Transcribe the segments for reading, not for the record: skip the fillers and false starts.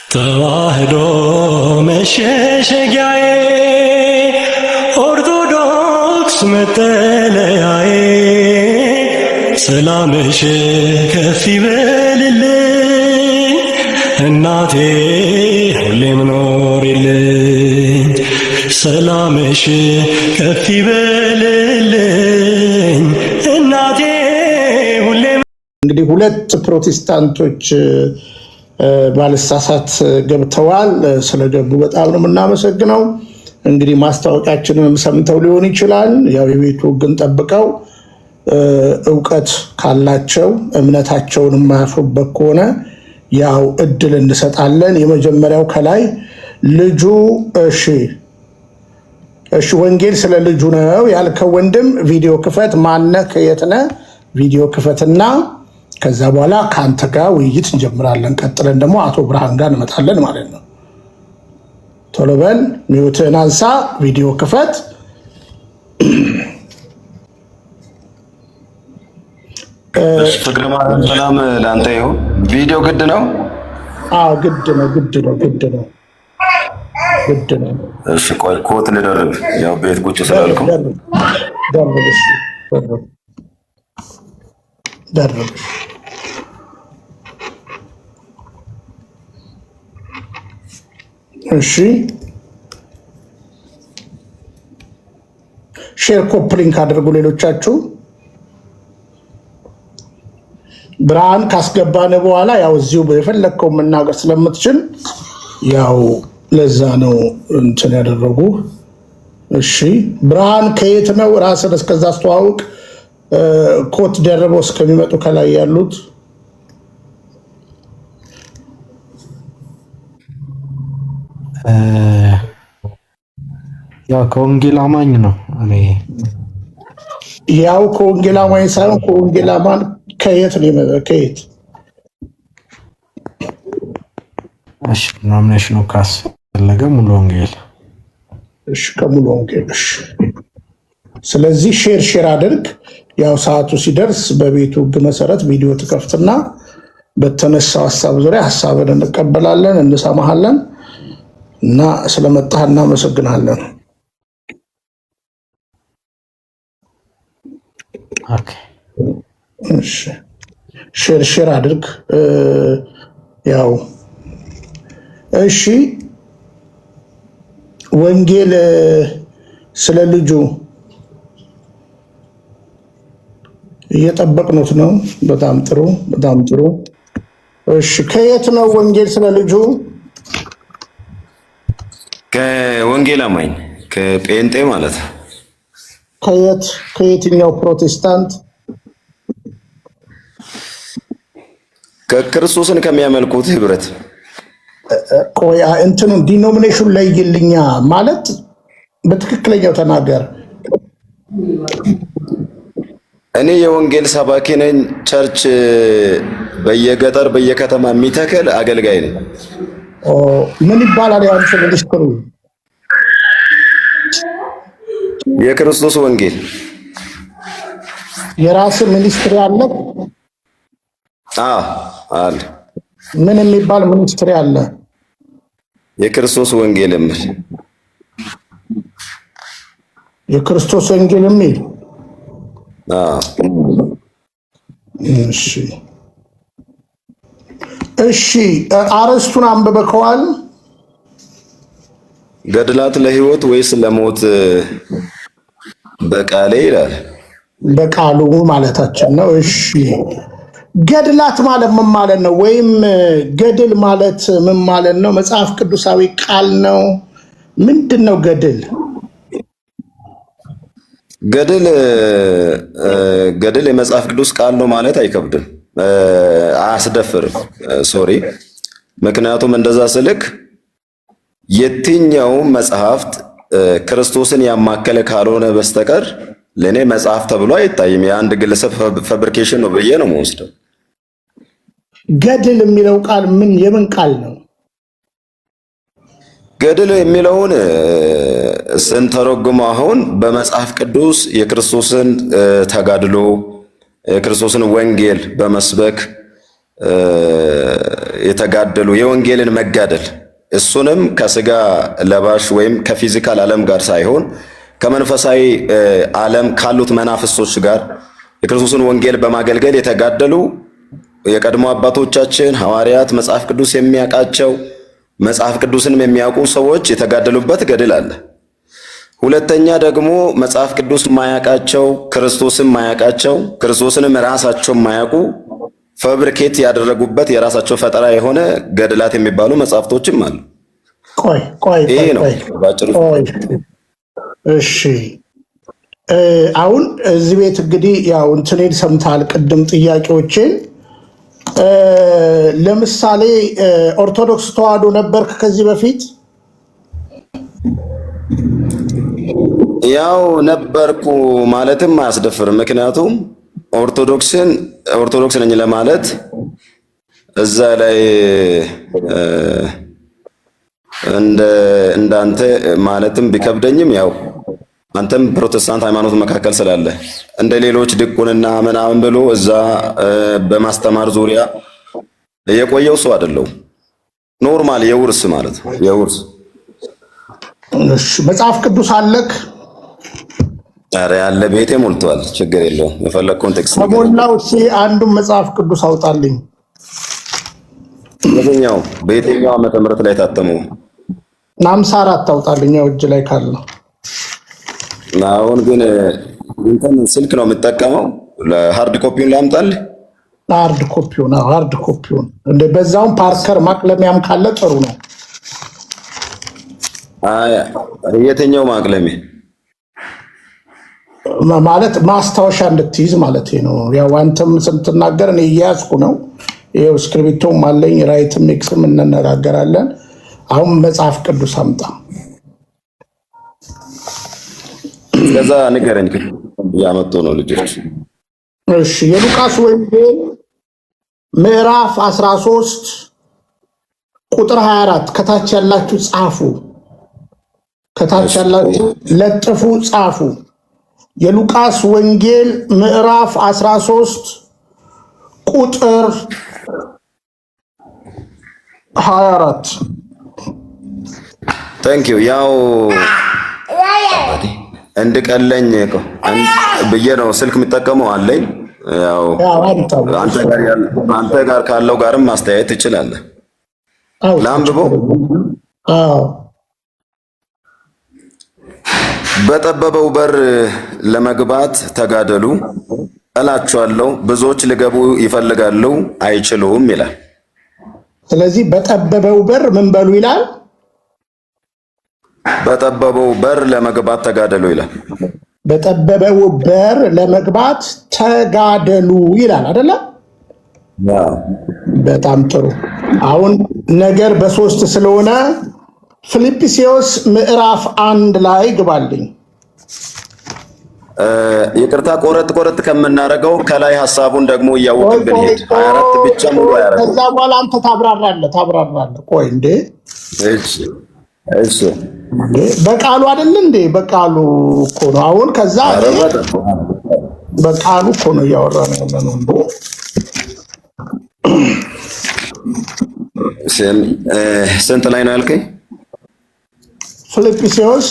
ተዋህዶ መሸሸጊያዬ ኦርቶዶክስ መጠለያዬ ሰላምሽ ከፍ ይበልልኝ እናቴ ሁሌም ኖሪልኝ ሰላምሽ ከፍ ይበልልኝ እናቴ ሁሌም። እንግዲህ ሁለት ፕሮቴስታንቶች ባለሳሳት ገብተዋል። ስለገቡ በጣም ነው የምናመሰግነው። እንግዲህ ማስታወቂያችንን ሰምተው ሊሆን ይችላል። ያው የቤቱ ሕግን ጠብቀው እውቀት ካላቸው እምነታቸውን የማያፍሩበት ከሆነ ያው እድል እንሰጣለን። የመጀመሪያው ከላይ ልጁ እሺ ወንጌል ስለ ልጁ ነው ያልከው ወንድም ቪዲዮ ክፈት። ማነህ? ከየት ነህ? ቪዲዮ ክፈትና ከዛ በኋላ ከአንተ ጋር ውይይት እንጀምራለን። ቀጥለን ደግሞ አቶ ብርሃን ጋር እንመጣለን ማለት ነው። ቶሎ በል፣ ሚውትህን አንሳ፣ ቪዲዮ ክፈት። ፍቅር ማለት ሰላም ለአንተ ይሁን። ቪዲዮ ግድ ነው? አዎ ግድ ነው፣ ግድ ነው፣ ግድ ነው፣ ግድ ነው። እሺ ቆይ ኮት ልደርብ፣ ያው ቤት ቁጭ ስላልኩ ደርብ። እሺ ሼር ኮፕሊንክ አድርጉ ሌሎቻችሁ። ብርሃን ካስገባን በኋላ ያው እዚሁ የፈለግከው መናገር ስለምትችል ያው ለዛ ነው እንትን ያደረጉ። እሺ ብርሃን ከየት ነው? ራስን እስከዛ አስተዋውቅ። ኮት ደርበው እስከሚመጡ ከላይ ያሉት ያው ከወንጌል አማኝ ነው። እኔ ያው ከወንጌል አማኝ ሳይሆን ከወንጌል አማኝ ከየት ነው የመጣው? ከየት? እሺ ኖሚኔሽኑ ካስፈለገ ሙሉ ወንጌል። እሺ ከሙሉ ወንጌል። እሺ ስለዚህ ሼር አድርግ። ያው ሰዓቱ ሲደርስ በቤቱ ሕግ መሰረት ቪዲዮ ትከፍትና በተነሳው ሀሳብ ዙሪያ ሀሳብን እንቀበላለን፣ እንሰማሃለን እና ስለመጣህ እናመሰግናለን። ኦኬ እሺ ሼር አድርግ። ያው እሺ ወንጌል ስለ ልጁ እየጠበቅኑት ነው። በጣም ጥሩ፣ በጣም ጥሩ። እሺ ከየት ነው ወንጌል ስለ ልጁ? ከወንጌል አማኝ ከጴንጤ ማለት ነው። ከየት? ከየትኛው ፕሮቴስታንት? ከክርስቶስን ከሚያመልኩት ህብረት። ቆይ እንትኑን ዲኖሚኔሽን ለይልኛ ማለት በትክክለኛው ተናገር። እኔ የወንጌል ሰባኪ ነኝ። ቸርች በየገጠር በየከተማ የሚተክል አገልጋይ ነኝ። ምን ይባላል ያንተ ሚኒስትሩ? የክርስቶስ ወንጌል። የራስ ሚኒስትሪ አለ? አለ። ምን የሚባል ሚኒስትሪ አለ? የክርስቶስ ወንጌል የሚል የክርስቶስ ወንጌል የሚል እሺ አርስቱን አንብበከዋል? ገድላት ለህይወት ወይስ ለሞት በቃሌ ይላል። በቃሉ ማለታችን ነው። እሺ ገድላት ማለት ምን ማለት ነው? ወይም ገድል ማለት ምን ማለት ነው? መጽሐፍ ቅዱሳዊ ቃል ነው? ምንድን ነው ገድል? ገድል የመጽሐፍ ቅዱስ ቃል ነው ማለት አይከብድም፣ አያስደፍርም። ሶሪ ምክንያቱም እንደዛ ስልክ የትኛውም መጽሐፍት ክርስቶስን ያማከለ ካልሆነ በስተቀር ለእኔ መጽሐፍ ተብሎ አይታይም። የአንድ ግለሰብ ፋብሪኬሽን ነው ብዬ ነው የምወስደው። ገድል የሚለው ቃል የምን ቃል ነው? ገድል የሚለውን ስንተረጉም አሁን በመጽሐፍ ቅዱስ የክርስቶስን ተጋድሎ የክርስቶስን ወንጌል በመስበክ የተጋደሉ የወንጌልን መጋደል እሱንም ከስጋ ለባሽ ወይም ከፊዚካል ዓለም ጋር ሳይሆን ከመንፈሳዊ ዓለም ካሉት መናፍስቶች ጋር የክርስቶስን ወንጌል በማገልገል የተጋደሉ የቀድሞ አባቶቻችን ሐዋርያት መጽሐፍ ቅዱስ የሚያውቃቸው መጽሐፍ ቅዱስንም የሚያውቁ ሰዎች የተጋደሉበት ገድል አለ። ሁለተኛ ደግሞ መጽሐፍ ቅዱስ ማያውቃቸው ክርስቶስን ማያውቃቸው ክርስቶስንም ራሳቸው ማያውቁ ፋብሪኬት ያደረጉበት የራሳቸው ፈጠራ የሆነ ገድላት የሚባሉ መጽሐፍቶችም አሉ። ይሄ ነው ባጭሩ። እሺ አሁን እዚህ ቤት እንግዲህ ያው እንትኔን ሰምተሃል ቅድም ጥያቄዎችን። ለምሳሌ ኦርቶዶክስ ተዋህዶ ነበርክ ከዚህ በፊት? ያው ነበርኩ ማለትም አያስደፍርም። ምክንያቱም ኦርቶዶክስ ነኝ ለማለት እዛ ላይ እንዳንተ ማለትም ቢከብደኝም ያው አንተም ፕሮቴስታንት ሃይማኖት መካከል ስላለ እንደ ሌሎች ድቁንና ምናምን ብሎ እዛ በማስተማር ዙሪያ የቆየው ሰው አይደለሁም። ኖርማል የውርስ ማለት ነው የውርስ። እሺ መጽሐፍ ቅዱስ አለክ? ኧረ ያለ ቤቴ ሞልቷል። ችግር የለውም። የፈለግከውን ቴክስት ከሞላው አንዱን መጽሐፍ ቅዱስ አውጣልኝ። በየትኛው ዓመተ ምህረት ላይ ታተመው? 54 አውጣልኝ ያው እጅ ላይ ካለ። አሁን ግን እንትን ስልክ ነው የምጠቀመው። ለሃርድ ኮፒውን ላምጣልህ? ሃርድ ኮፒውን እንደ በዛውን ፓርከር ማቅለሚያም ካለ ጥሩ ነው። የትኛው ማቅለሚያ ማለት ማስታወሻ እንድትይዝ ማለት ነው። ያው አንተም ስትናገር እኔ እያያዝኩ ነው። ይኸው እስክሪብቶም አለኝ፣ ራይትም ኤክስም እንነጋገራለን። አሁን መጽሐፍ ቅዱስ አምጣ። ከዛ ንገረኝ። ያመጡ ነው ልጆች። እሺ የሉቃስ ወንጌል ምዕራፍ 13 ቁጥር 24 ከታች ያላችሁ ጻፉ። ከታች ያላችሁ ለጥፉ፣ ጻፉ። የሉቃስ ወንጌል ምዕራፍ 13 ቁጥር 24 ታንክ ዩ። ያው እንድቀለኝ ብዬ ነው ስልክ የምጠቀመው አለኝ። ያው አንተ ጋር ካለው ጋርም ማስተያየት ትችላለህ። ላንብበው። በጠበበው በር ለመግባት ተጋደሉ እላችኋለሁ፣ ብዙዎች ሊገቡ ይፈልጋሉ አይችሉም ይላል። ስለዚህ በጠበበው በር ምን በሉ ይላል? በጠበበው በር ለመግባት ተጋደሉ ይላል። በጠበበው በር ለመግባት ተጋደሉ ይላል አይደለ? በጣም ጥሩ። አሁን ነገር በሶስት ስለሆነ ፊልጵስዩስ ምዕራፍ 1 ላይ ግባልኝ። ይቅርታ ቆረጥ ከምናደርገው ከላይ ሐሳቡን ደግሞ እያወቅን ብንሄድ 24 ብቻ ሙሉ 24። ከዛ በኋላ አንተ ታብራራለህ። ቆይ እንዴ እሺ በቃሉ አይደል እንዴ? በቃሉ እኮ ነው። አሁን ከዛ በቃሉ እኮ ነው እያወራን ያለነው እንዴ? ስንት ላይ ነው ያልከኝ? ፊልጵስዩስ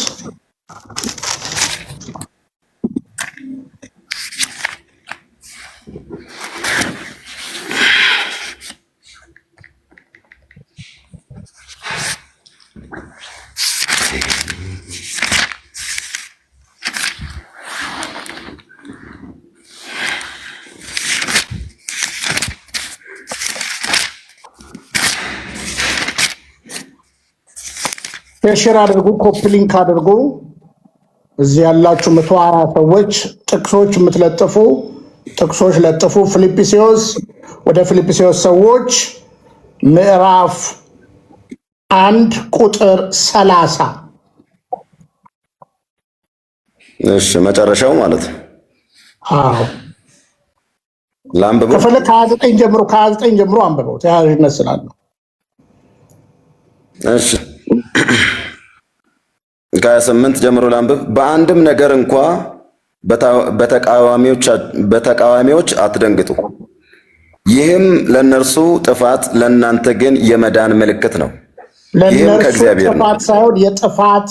ሼር አድርጉ፣ ኮፒ ሊንክ አድርጉ። እዚህ ያላችሁ 120 ሰዎች ጥቅሶች የምትለጥፉ ጥቅሶች ለጥፉ። ፊልጵስዩስ ወደ ፊልጵስዩስ ሰዎች ምዕራፍ 1 ቁጥር 30። እሺ መጨረሻው ማለት ነው። አዎ ላንብበው። ከፈለክ ከ29 ጀምሮ አንብበው፣ ተያያዥነት ስላለው። እሺ ከ28 ጀምሮ ላንብብ። በአንድም ነገር እንኳ በተቃዋሚዎች አትደንግጡ፣ ይህም ለነርሱ ጥፋት ለእናንተ ግን የመዳን ምልክት ነው። ይህም ከእግዚአብሔር ነው። ጥፋት ሳይሆን የጥፋት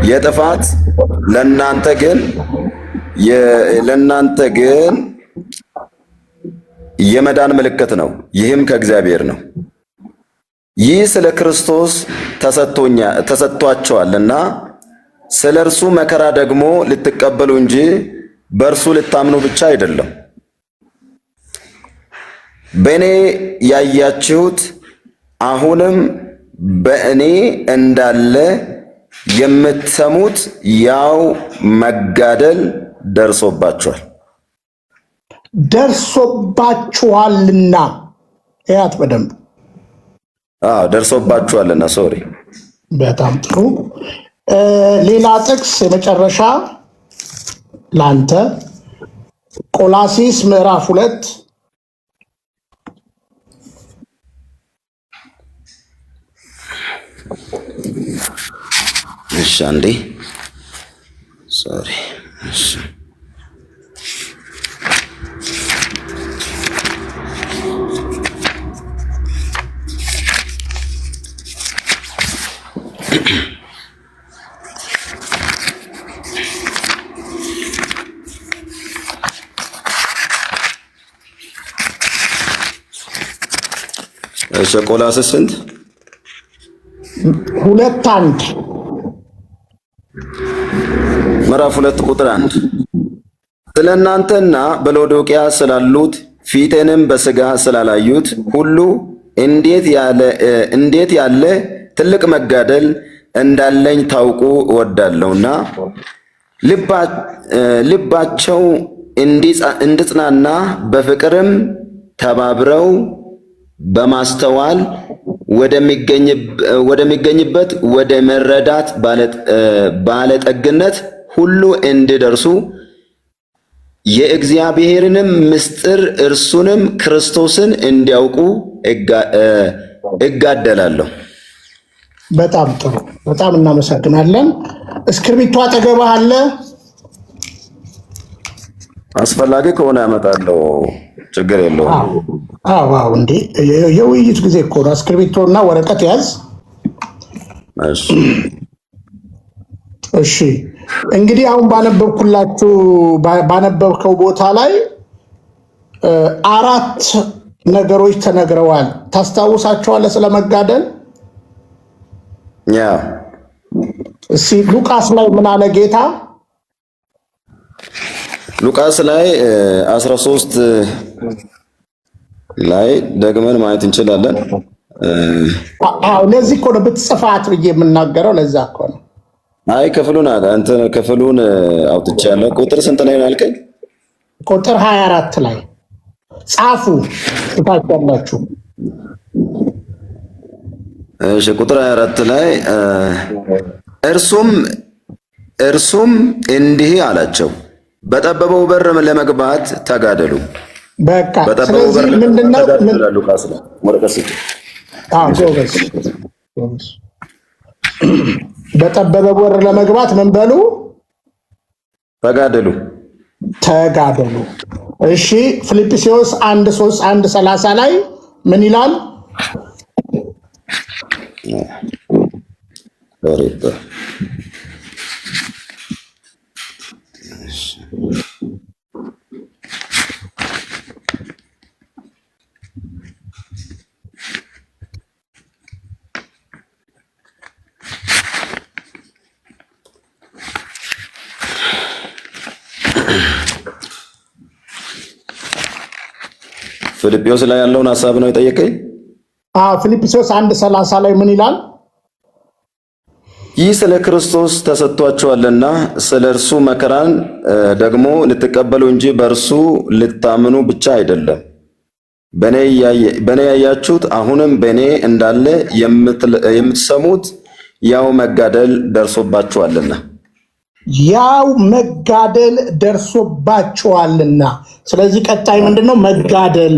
የጥፋት ለእናንተ ግን የመዳን ምልክት ነው። ይህም ከእግዚአብሔር ነው። ይህ ስለ ክርስቶስ ተሰጥቷቸዋልና ስለ እርሱ መከራ ደግሞ ልትቀበሉ እንጂ በእርሱ ልታምኑ ብቻ አይደለም። በእኔ ያያችሁት አሁንም በእኔ እንዳለ የምትሰሙት ያው መጋደል ደርሶባችኋልና ያት በደንብ ደርሶባችኋልና። ሶሪ በጣም ጥሩ። ሌላ ጥቅስ የመጨረሻ ላንተ ቆላሲስ ምዕራፍ 2 እሺ አንዴ ሶሪ እሺ ቆላስይስ ስንት 2:1 ምዕራፍ 2 ቁጥር 1 ስለ እናንተና በሎዶቅያ ስላሉት ፊቴንም በሥጋ ስላላዩት ሁሉ እንዴት ያለ ትልቅ መጋደል እንዳለኝ ታውቁ እወዳለሁና ልባቸው እንዲጽናና በፍቅርም ተባብረው በማስተዋል ወደሚገኝበት ወደ መረዳት ባለጠግነት ሁሉ እንዲደርሱ የእግዚአብሔርንም ምስጢር እርሱንም ክርስቶስን እንዲያውቁ እጋደላለሁ። በጣም ጥሩ። በጣም እናመሰግናለን። እስክርቢቶ አጠገብህ አለ? አስፈላጊ ከሆነ ያመጣለሁ፣ ችግር የለውም። አዎ እንዴ የውይይት ጊዜ እኮ ነው። እስክርቢቶና ወረቀት ያዝ። እሺ እንግዲህ አሁን ባነበብከው ቦታ ላይ 4 ነገሮች ተነግረዋል። ታስታውሳቸዋለህ ስለመጋደል? እሺ ሉቃስ ላይ ምን አለ ጌታ? ሉቃስ ላይ 13 ላይ ደግመን ማየት እንችላለን። ለዚህ እኮ ነው ብትጽፋት ብዬ የምናገረው። ለዛ እኮ ነው። አይ ክፍሉን አውጥቻለሁ። ቁጥር ስንት ላይ ነው ያልከኝ? ቁጥር 24 ላይ ጻፉ ታውቃላችሁ። እሺ ቁጥር 24 ላይ እርሱም እንዲህ አላቸው፣ በጠበበው በር ለመግባት ተጋደሉ። በቃ ስለዚህ ምንድነው ሉቃስ ላይ ወረቀስ በጠበበ በር ለመግባት ምን በሉ? ተጋደሉ። እሺ ፊልጵስዩስ 1:3-1:30 ላይ ምን ይላል? ፊልጵስዩስ ላይ ያለውን ሐሳብ ነው የጠየቀኝ። ፊልጵስዩስ 1:30 ላይ ምን ይላል? ይህ ስለ ክርስቶስ ተሰጥቷቸዋልና ስለ እርሱ መከራን ደግሞ ልትቀበሉ እንጂ በእርሱ ልታምኑ ብቻ አይደለም። በእኔ ያያችሁት አሁንም በእኔ እንዳለ የምትሰሙት ያው መጋደል ደርሶባችኋልና። ስለዚህ ቀጣይ ምንድነው? መጋደል።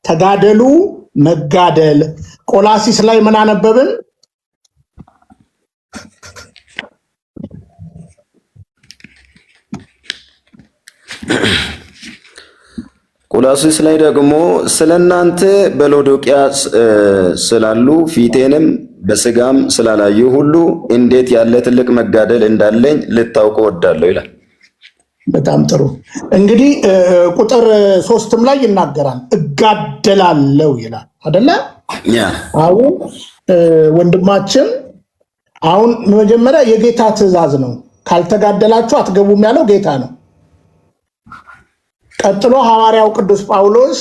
ተጋደሉ፣ መጋደል። ቆላሲስ ላይ ምን አነበብን? ቆላስይስ ላይ ደግሞ ስለናንተ በሎዶቅያ ስላሉ ፊቴንም በስጋም ስላላዩ ሁሉ እንዴት ያለ ትልቅ መጋደል እንዳለኝ ልታውቁ ወዳለሁ ይላል። በጣም ጥሩ። እንግዲህ ቁጥር 3 ላይ ይናገራል እጋደላለሁ ይላል አይደለ? አሁን ወንድማችን አሁን መጀመሪያ የጌታ ትእዛዝ ነው፣ ካልተጋደላችሁ አትገቡም ያለው ጌታ ነው። ቀጥሎ ሐዋርያው ቅዱስ ጳውሎስ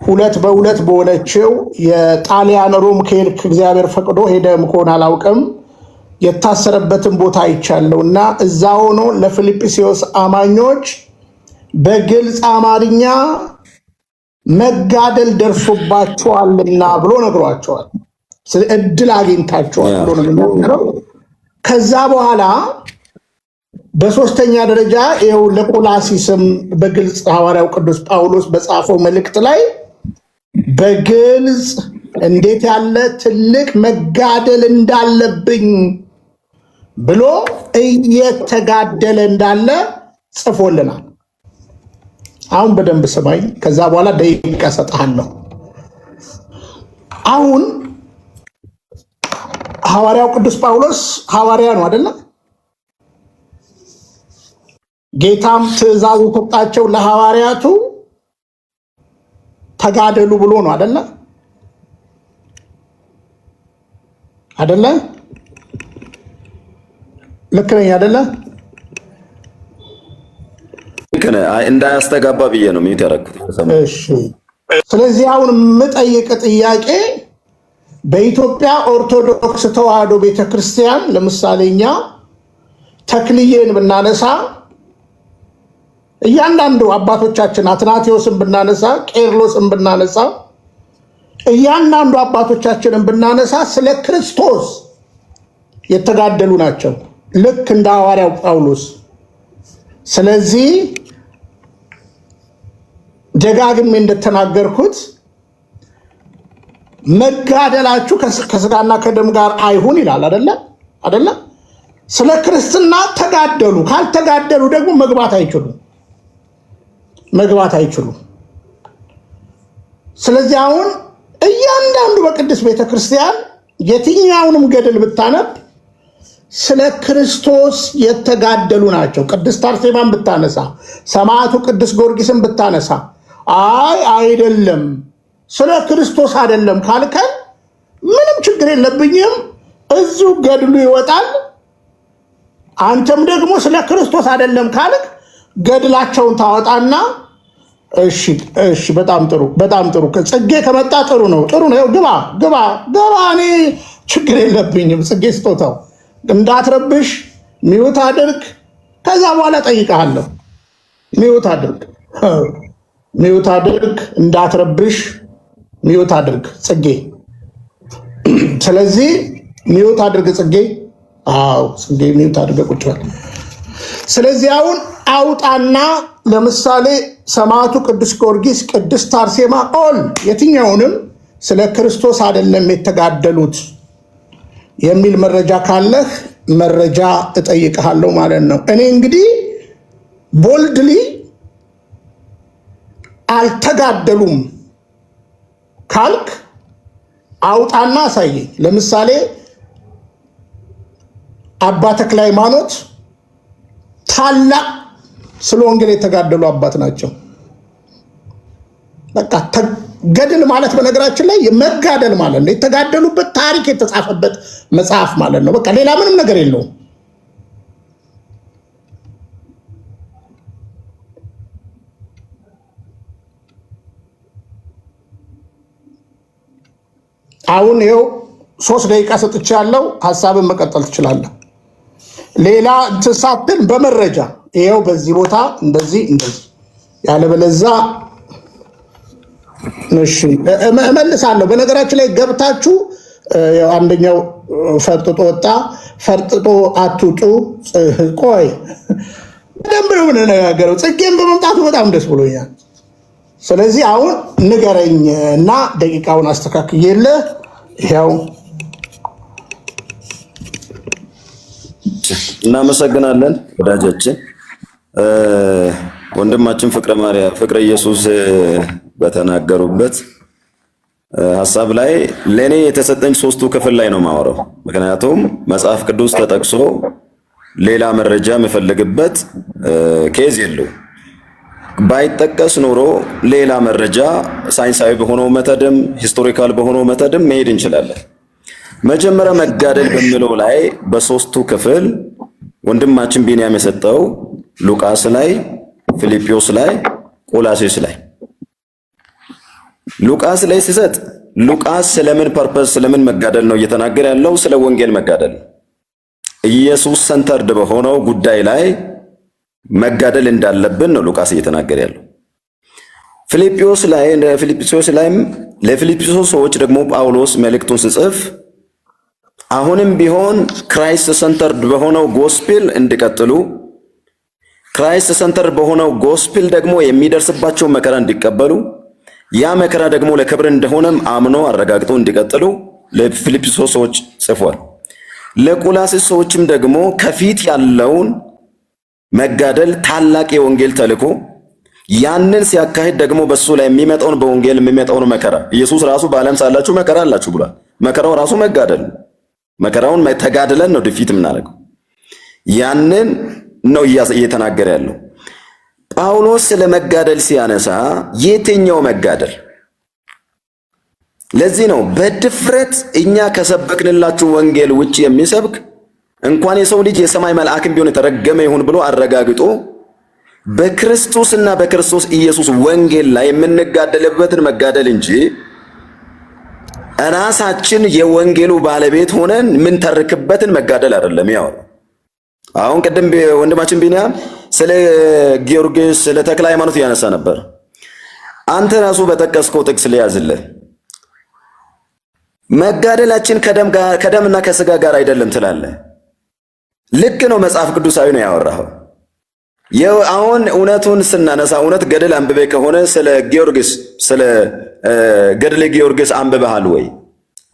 2 በ2 በሆነችው የጣሊያን ሮም ከሄድክ እግዚአብሔር ፈቅዶ ሄደም ከሆነ አላውቅም የታሰረበትን ቦታ አይቻለውና እዛ ሆኖ ለፊልጵስዩስ አማኞች በግልጽ አማርኛ መጋደል ደርሶባቸዋልና ብሎ ነግሯቸዋል። እድል አግኝታቸዋል ብሎ ነው የሚናገረው። ከዛ በኋላ በሶስተኛ ደረጃ ይኸው ለቆላሲስም በግልጽ ሐዋርያው ቅዱስ ጳውሎስ በጻፈው መልእክት ላይ በግልጽ እንዴት ያለ ትልቅ መጋደል እንዳለብኝ ብሎ እየተጋደለ እንዳለ ጽፎልናል። አሁን በደንብ ስማኝ፣ ከዛ በኋላ ደቂቃ ሰጥሃለሁ። አሁን ሐዋርያው ቅዱስ ጳውሎስ ሐዋርያ ነው አይደለ? ጌታም ትእዛዝ የሰጣቸው ለሐዋርያቱ ተጋደሉ ብሎ ነው አይደለ? አይደለ? ልክ ነኝ አይደለ? እንዳያስተጋባ ብዬ ነው ሚት ያደረኩት። እሺ። ስለዚህ አሁን የምጠይቅ ጥያቄ በኢትዮጵያ ኦርቶዶክስ ተዋሕዶ ቤተክርስቲያን ለምሳሌ እኛ ተክልዬን ብናነሳ እያንዳንዱ አባቶቻችን አትናቴዎስን ብናነሳ ቄርሎስን ብናነሳ እያንዳንዱ አባቶቻችንን ብናነሳ ስለ ክርስቶስ የተጋደሉ ናቸው፣ ልክ እንደ ሐዋርያው ጳውሎስ። ስለዚህ ደጋግሜ እንደተናገርኩት መጋደላችሁ ከስጋና ከደም ጋር አይሁን ይላል አይደለ? አይደለ? ስለ ክርስትና ተጋደሉ። ካልተጋደሉ ደግሞ መግባት አይችሉም። ስለዚህ አሁን እያንዳንዱ በቅድስት ቤተክርስቲያን የትኛውንም ገድል ብታነብ ስለ ክርስቶስ የተጋደሉ ናቸው። ቅድስት አርሴማን ብታነሳ፣ ሰማዕቱ ቅዱስ ጊዮርጊስን ብታነሳ አይደለም ስለ ክርስቶስ አይደለም ካልከን ምንም ችግር የለብኝም፣ እዚሁ ገድሉ ይወጣል። አንተም ደግሞ ስለ ክርስቶስ አይደለም ካልክ ገድላቸውን ታወጣና እሺ በጣም ጥሩ ጽጌ ከመጣ ጥሩ ነው ግባ እኔ ችግር የለብኝም። ጽጌ ስጦታው እንዳትረብሽ ሚውት አድርግ፣ ከዛ በኋላ ጠይቃለሁ። ሚውት አድርግ እንዳትረብሽ ሚውት አድርግ ጽጌ። ስለዚህ ሚውት አድርግ ጽጌ። ጽጌ ሚውት አድርግ ቁጭ በል። ስለዚህ አሁን አውጣና ለምሳሌ ሰማዕቱ ቅዱስ ጊዮርጊስ፣ ቅድስት አርሴማ የትኛውንም ስለ ክርስቶስ አይደለም የተጋደሉት የሚል መረጃ ካለህ መረጃ እጠይቅሃለሁ ማለት ነው። እኔ እንግዲህ ቦልድሊ አልተጋደሉም ካልክ አውጣና አሳየኝ። ለምሳሌ አባ ተክለ ሃይማኖት ታላቅ ስለ ወንጌል የተጋደሉ አባት ናቸው። በቃ ገድል ማለት በነገራችን ላይ መጋደል ማለት ነው። የተጋደሉበት ታሪክ የተጻፈበት መጽሐፍ ማለት ነው። በቃ ሌላ ምንም ነገር የለውም። አሁን ይኸው 3 ደቂቃ ሰጥቻለሁ። ሐሳብን መቀጠል ትችላለህ። ሌላ ትሳትን በመረጃ ይኸው በዚህ ቦታ እንደዚህ ያለበለዛ እሺ እመልሳለሁ። በነገራችን ላይ ገብታችሁ አንደኛው ፈርጥጦ ወጣ፣ ፈርጥጦ አትውጡ። ቆይ በደንብ ነው የምንነጋገረው። ጽጌም በመምጣቱ በጣም ደስ ብሎኛል። ስለዚህ አሁን ንገረኝ እና ደቂቃውን አስተካክዬልህ ይኸው። እናመሰግናለን ወዳጃችን። ወንድማችን ፍቅረ ኢየሱስ በተናገሩበት ሐሳብ ላይ ለኔ የተሰጠኝ ሶስቱ ክፍል ላይ ነው ማወራው። ምክንያቱም መጽሐፍ ቅዱስ ተጠቅሶ ሌላ መረጃ የምፈልግበት ኬዝ የለው። ባይጠቀስ ኖሮ ሌላ መረጃ ሳይንሳዊ በሆነው መተድም ሂስቶሪካል በሆነው መተድም መሄድ እንችላለን። መጀመሪያ መጋደል በሚለው ላይ በሶስቱ ክፍል ወንድማችን ቢንያም የሰጠው ሉቃስ ላይ፣ ፊልጵስዩስ ላይ፣ ቆላስይስ ላይ ሉቃስ ላይ ሲሰጥ ሉቃስ ስለምን ፐርፐስ ስለምን መጋደል ነው እየተናገረ ያለው? ስለ ወንጌል መጋደል ነው። ኢየሱስ ሰንተርድ በሆነው ጉዳይ ላይ መጋደል እንዳለብን ነው ሉቃስ እየተናገረ ያለው። ፊልጵስዩስ ላይም ለፊልጵስዩስ ሰዎች ደግሞ ጳውሎስ መልእክቱን ሲጽፍ አሁንም ቢሆን ክራይስት ሰንተርድ በሆነው ጎስፔል እንዲቀጥሉ ክራይስት ሰንተርድ በሆነው ጎስፔል ደግሞ የሚደርስባቸው መከራ እንዲቀበሉ ያ መከራ ደግሞ ለክብር እንደሆነም አምኖ አረጋግጦ እንዲቀጥሉ ለፊልጵስዩስ ሰዎች ጽፏል። ለቆላስይስ ሰዎችም ደግሞ ከፊት ያለውን መጋደል ታላቅ የወንጌል ተልእኮ ያንን ሲያካሂድ ደግሞ በሱ ላይ የሚመጣውን በወንጌል የሚመጣውን መከራ ኢየሱስ ራሱ በዓለም ሳላችሁ መከራ አላችሁ ብሏል። መከራው ራሱ መጋደል ነው። መከራውን ተጋድለን ነው ድፊት የምናደርገው። ያንን ነው እየተናገረ ያለው። ጳውሎስ ስለ መጋደል ሲያነሳ የትኛው መጋደል? ለዚህ ነው በድፍረት እኛ ከሰበክንላችሁ ወንጌል ውጪ የሚሰብክ እንኳን የሰው ልጅ የሰማይ መልአክም ቢሆን የተረገመ ይሁን ብሎ አረጋግጦ በክርስቶስና በክርስቶስ ኢየሱስ ወንጌል ላይ የምንጋደልበትን መጋደል እንጂ ራሳችን የወንጌሉ ባለቤት ሆነን ምን ተርክበትን መጋደል አይደለም። ያው አሁን ቅድም ወንድማችን ቢንያም ስለ ጊዮርጊስ ስለ ተክለ ሃይማኖት ያነሳ ነበር። አንተ ራሱ በጠቀስከው ጥቅስ ሊያዝልህ መጋደላችን ከደምና ከስጋ ጋር አይደለም ትላለህ። ልክ ነው፣ መጽሐፍ ቅዱሳዊ ነው ያወራው። አሁን እውነቱን ስናነሳ እውነት ገድል አንብቤ ከሆነ ስለ ጊዮርጊስ ስለ ገድለ ጊዮርጊስ አንብበሃል ወይ?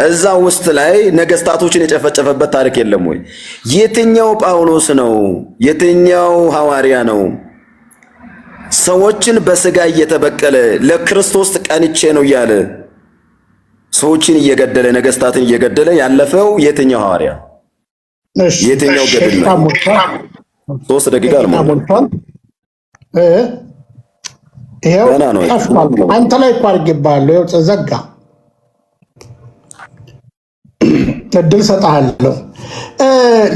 እዛ ውስጥ ላይ ነገስታቶችን የጨፈጨፈበት ታሪክ የለም ወይ? የትኛው ጳውሎስ ነው? የትኛው ሐዋርያ ነው ሰዎችን በስጋ እየተበቀለ ለክርስቶስ ቀንቼ ነው እያለ ሰዎችን እየገደለ ነገስታትን እየገደለ ያለፈው? የትኛው ሐዋርያ? የትኛው ገድል ነው? 3 ደቂቃ አልሞላም። ይሄው አንተ ላይ እኮ አድርጌብሃለሁ። ይኸው ዘጋ። እድል ሰጥሃለሁ።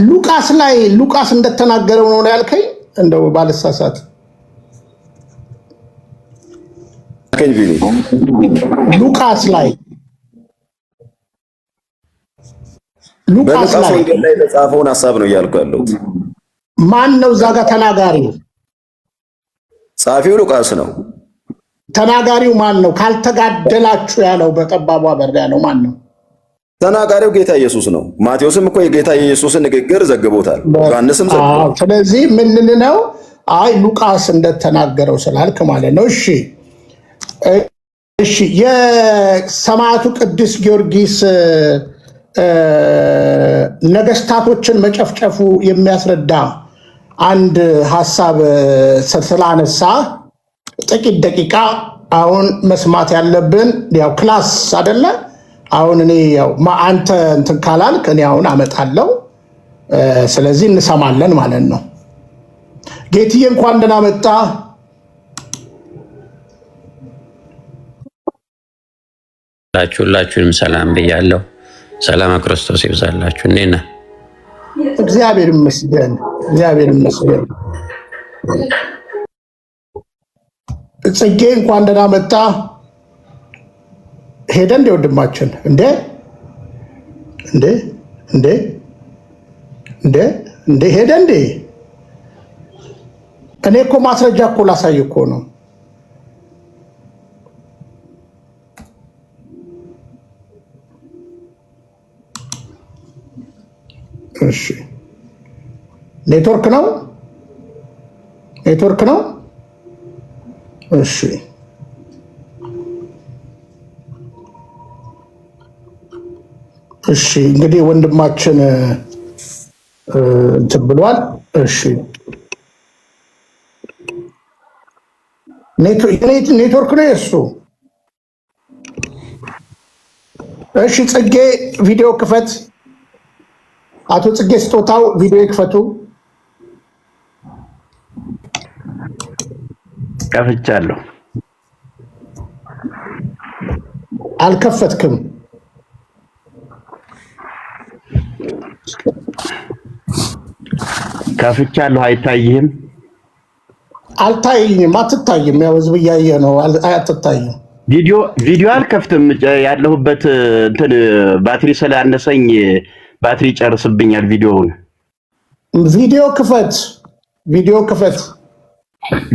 ሉቃስ ላይ ሉቃስ እንደተናገረው ነው ያልከኝ? እንደው ባልሳሳት ሉቃስ ላይ ወንጌል ላይ የተጻፈውን ሐሳብ ነው እያልኩ ያለሁት። ማን ነው እዛ ጋር ተናጋሪው? ጻፊው ሉቃስ ነው። ተናጋሪው ማን ነው? ካልተጋደላችሁ ያለው በጠባቧ በር ያለው ማን ነው? ተናጋሪው ጌታ ኢየሱስ ነው። ማቴዎስም እኮ የጌታ ኢየሱስን ንግግር ዘግቦታል። ዮሐንስም ዘግቦታል። ስለዚህ ምን ነው? አይ ሉቃስ እንደተናገረው ስላልክ ማለት ነው። እሺ የሰማዕቱ ቅዱስ ጊዮርጊስ ነገስታቶችን መጨፍጨፉ የሚያስረዳ አንድ ሐሳብ ስላነሳ ጥቂት ደቂቃ አሁን መስማት ያለብን ያው ክላስ አይደለ? አሁን እኔ ያው አንተ እንትን ካላልክ እኔ አሁን አመጣለሁ። ስለዚህ እንሰማለን ማለት ነው። ጌትዬ እንኳን ደህና መጣ። ሁላችሁንም ሰላም ብያለሁ። ሰላም ክርስቶስ ይብዛላችሁ። እንዴት ነህ? እግዚአብሔር ይመስገን፣ እግዚአብሔር ይመስገን። ጽጌ እንኳን ደህና መጣ። ሄደ እንደ ወንድማችን እንዴ እንዴ እንዴ እንዴ እንዴ ሄደ እንዴ? እኔ እኮ ማስረጃ እኮ ላሳይ እኮ ነው። እሺ ኔትወርክ ነው ኔትወርክ ነው። እሺ እሺ እንግዲህ ወንድማችን እንትን ብሏል። እሺ ኔትወርክ ነው እሱ። እሺ ጽጌ ቪዲዮ ክፈት። አቶ ጽጌ ስጦታው ቪዲዮ ይክፈቱ። ከፍቻለሁ። አልከፈትክም። ከፍቻለሁ። አይታይህም? አልታይኝም። አትታይም። ያው ህዝብ እያየ ነው። አትታይም። ቪዲዮ አልከፍትም። ያለሁበት እንትን ባትሪ ስላነሰኝ ባትሪ ጨርስብኛል። ቪዲዮ ክፈት።